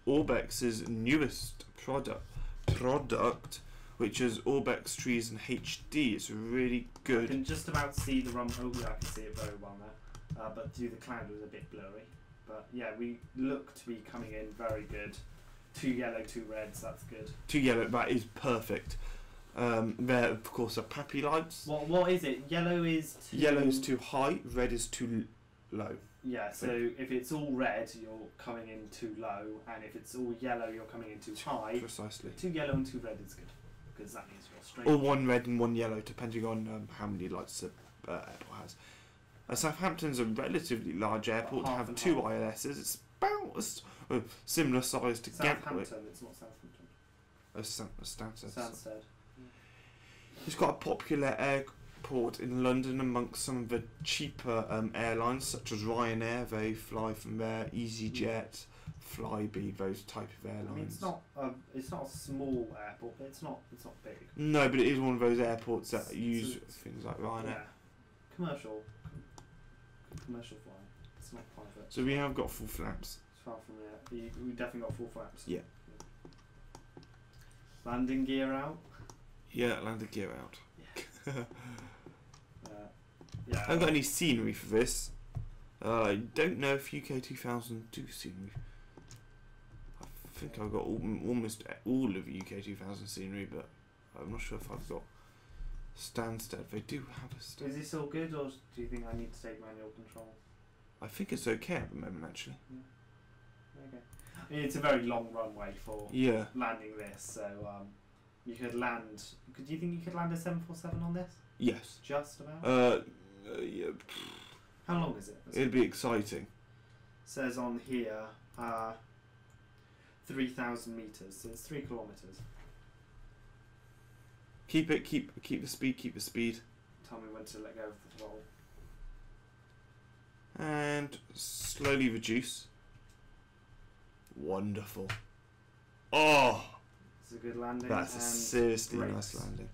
Orbex's newest product, which is Orbex Trees in HD. It's really I good. can just about see the rum. Oh yeah, I can see it very well now. But through the cloud was a bit blurry. But yeah, we look to be coming in very good. 2 yellow, 2 reds. That's good. 2 yellow, that is perfect. There, of course, are Pappy lights. What is it? Yellow is too... Yellow is too high, red is too low. Yeah, so if it's all red, you're coming in too low, and if it's all yellow, you're coming in too high. Precisely. 2 yellow and 2 red is good, because that means you're straight. Or 1 red and 1 yellow, depending on how many lights the airport has. Southampton's a relatively large airport to Half have and 2 half. ILSs. It's about similar size to Gatwick. Southampton, it's not Southampton. Stansted. Stansted. It's got a popular airport in London amongst some of the cheaper airlines, such as Ryanair. They fly from there. EasyJet, Flybe, those type of airlines. I mean, it's not a small airport, but it's not big. No, but it is one of those airports that It's- use it's- things like Ryanair. Yeah, commercial flying. It's not private. So we have got full flaps. It's far from there. We definitely got full flaps. Yeah. Landing gear out. Yeah, landed gear out. Yeah. I haven't got any scenery for this. I don't know if UK 2000 do scenery. I think I've got almost all of UK 2000 scenery, but I'm not sure if I've got Stansted. They do have a Stansted. Is this all good, or do you think I need to take manual control? I think it's okay at the moment, actually. Okay. I mean, it's a very long runway for Yeah. landing this, so you could land. Do you think you could land a 747 on this? Yes. Just about. Yeah. How long is it? It'd be exciting. Says on here 3,000 meters, so it's 3 kilometers. Keep the speed. Tell me when to let go of the throttle. And slowly reduce. Wonderful. Oh, It's a good landing. that's a and seriously brakes. nice landing.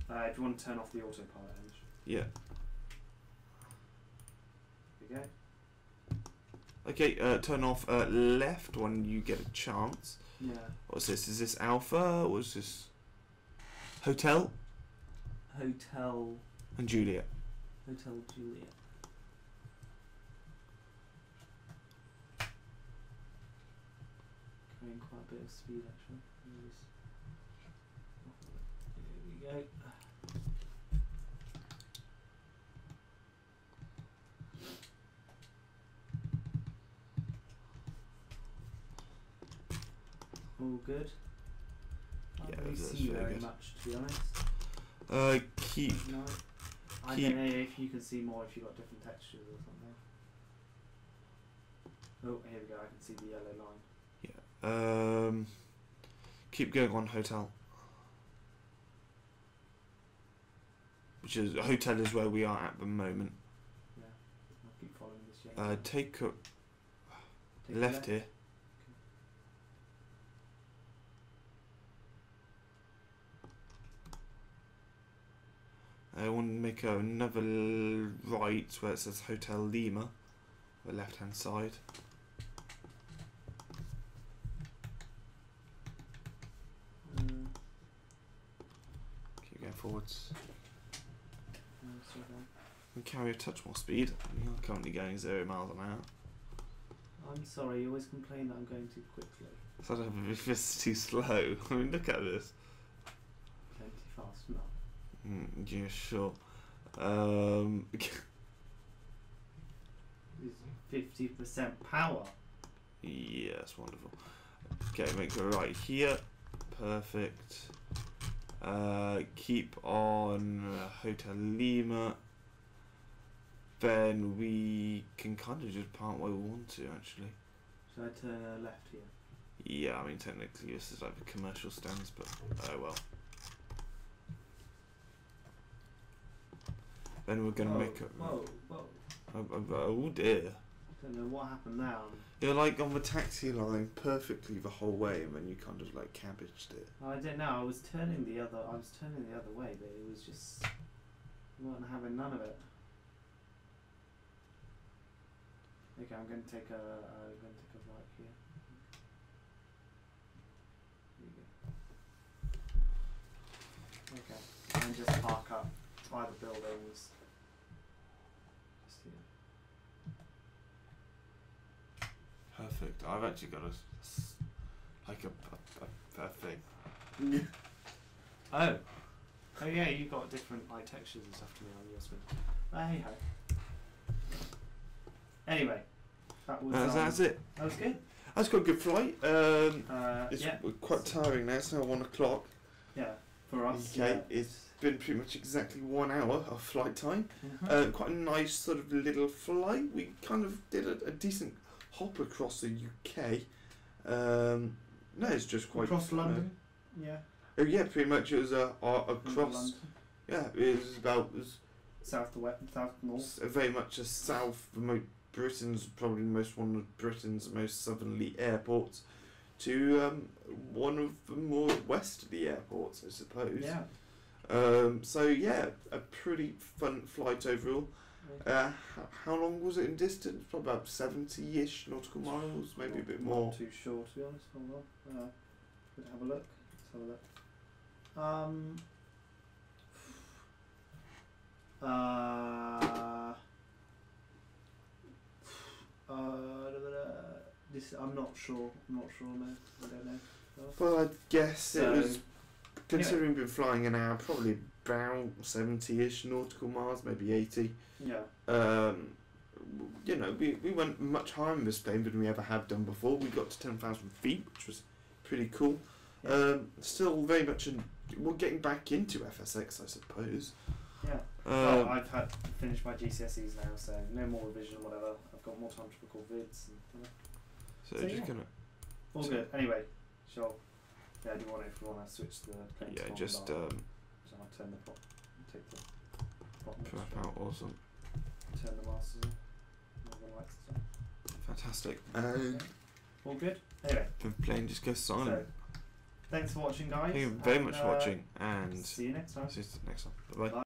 If you want to turn off the autopilot engine. Yeah. There you go. Okay, turn off left when you get a chance. Yeah. What's this? Is this Alpha? What's this? Hotel Hotel and Juliet. Juliet. Carrying quite a bit of speed actually. There we go. All good. Yeah, Can't really that's see very very good. much, to be honest. Keep. No. I Keep- don't know if you can see more if you've got different textures or something. Oh, here we go. I can see the yellow line. Keep going on hotel. Which is hotel is where we are at the moment. Yeah, I'll keep following this yellow. Take a Take the left here. I want to make another right where it says Hotel Lima, the left hand side. Keep going forwards. So then- And carry a touch more speed. We are currently going 0 miles an hour. I'm sorry, you always complain that I'm going too quickly. So I don't know if it's too slow. I mean, look at this. Going too fast? No. Yeah, sure. It's 50% power. Yes, wonderful. Okay, make a right here. Perfect. Keep on Hotel Lima. then we can kind of just park where we want to, actually. Should I turn left here? Yeah, I mean, technically this is like the commercial stands, but oh well. Then we're going to make a... Whoa, whoa. Oh dear. Don't know what happened now. You're like on the taxi line perfectly the whole way, and then you kind of like cabbaged it. I don't know. I was turning the other way, but it was just wasn't having none of it. Okay, I'm going to take a right here. There you go. Okay, and just park up by the buildings. Just here. Perfect. I've actually got a thing. Oh. Oh yeah, you got different like textures and stuff to me on your screen. Hey ho. Anyway, that was. That's it. That was good. That's got a good flight. It's Yeah. quite tiring now. It's now 1 o'clock. Yeah, for us. Okay, Yeah. it's been pretty much exactly 1 hour of flight time. Mhm. Quite a nice sort of little flight. We kind of did a decent hop across the UK. No, it's just quite across London. Yeah. Oh yeah, pretty much. It was across. London. Yeah, it was about South to west, south to north. very much a south. Britain's probably one of Britain's most southerly airports to one of the more westerly airports, I suppose. Yeah. So yeah, a pretty fun flight overall. How long was it in distance? Probably about 70-ish nautical miles, maybe a bit more. Not too sure, to be honest. Hold on. Let's have a look. This I'm not sure. No, I don't know. Well, I guess it was, Anyway. considering we've been flying an hour, probably about 70-ish nautical miles, maybe 80. Yeah. You know, we went much higher in this plane than we ever have done before. We got to 10,000 feet, which was pretty cool. Yeah. Still very much we're getting back into FSX, I suppose. Yeah. Well, I've finished my GCSEs now, so no more revision, whatever. I've got more time to record vids. And, So, So, just yeah. gonna all good. Anyway, sure. Yeah, do you want if you want to switch the plane to just so I'll turn the prop, take the prop prep out. Awesome, turn the masters on, all the lights and stuff. fantastic. Okay. All good. Anyway, The plane just goes silent. so thanks for watching, guys. Thank you very and, much for watching, and See you next time. see you next time. Bye bye. Bye.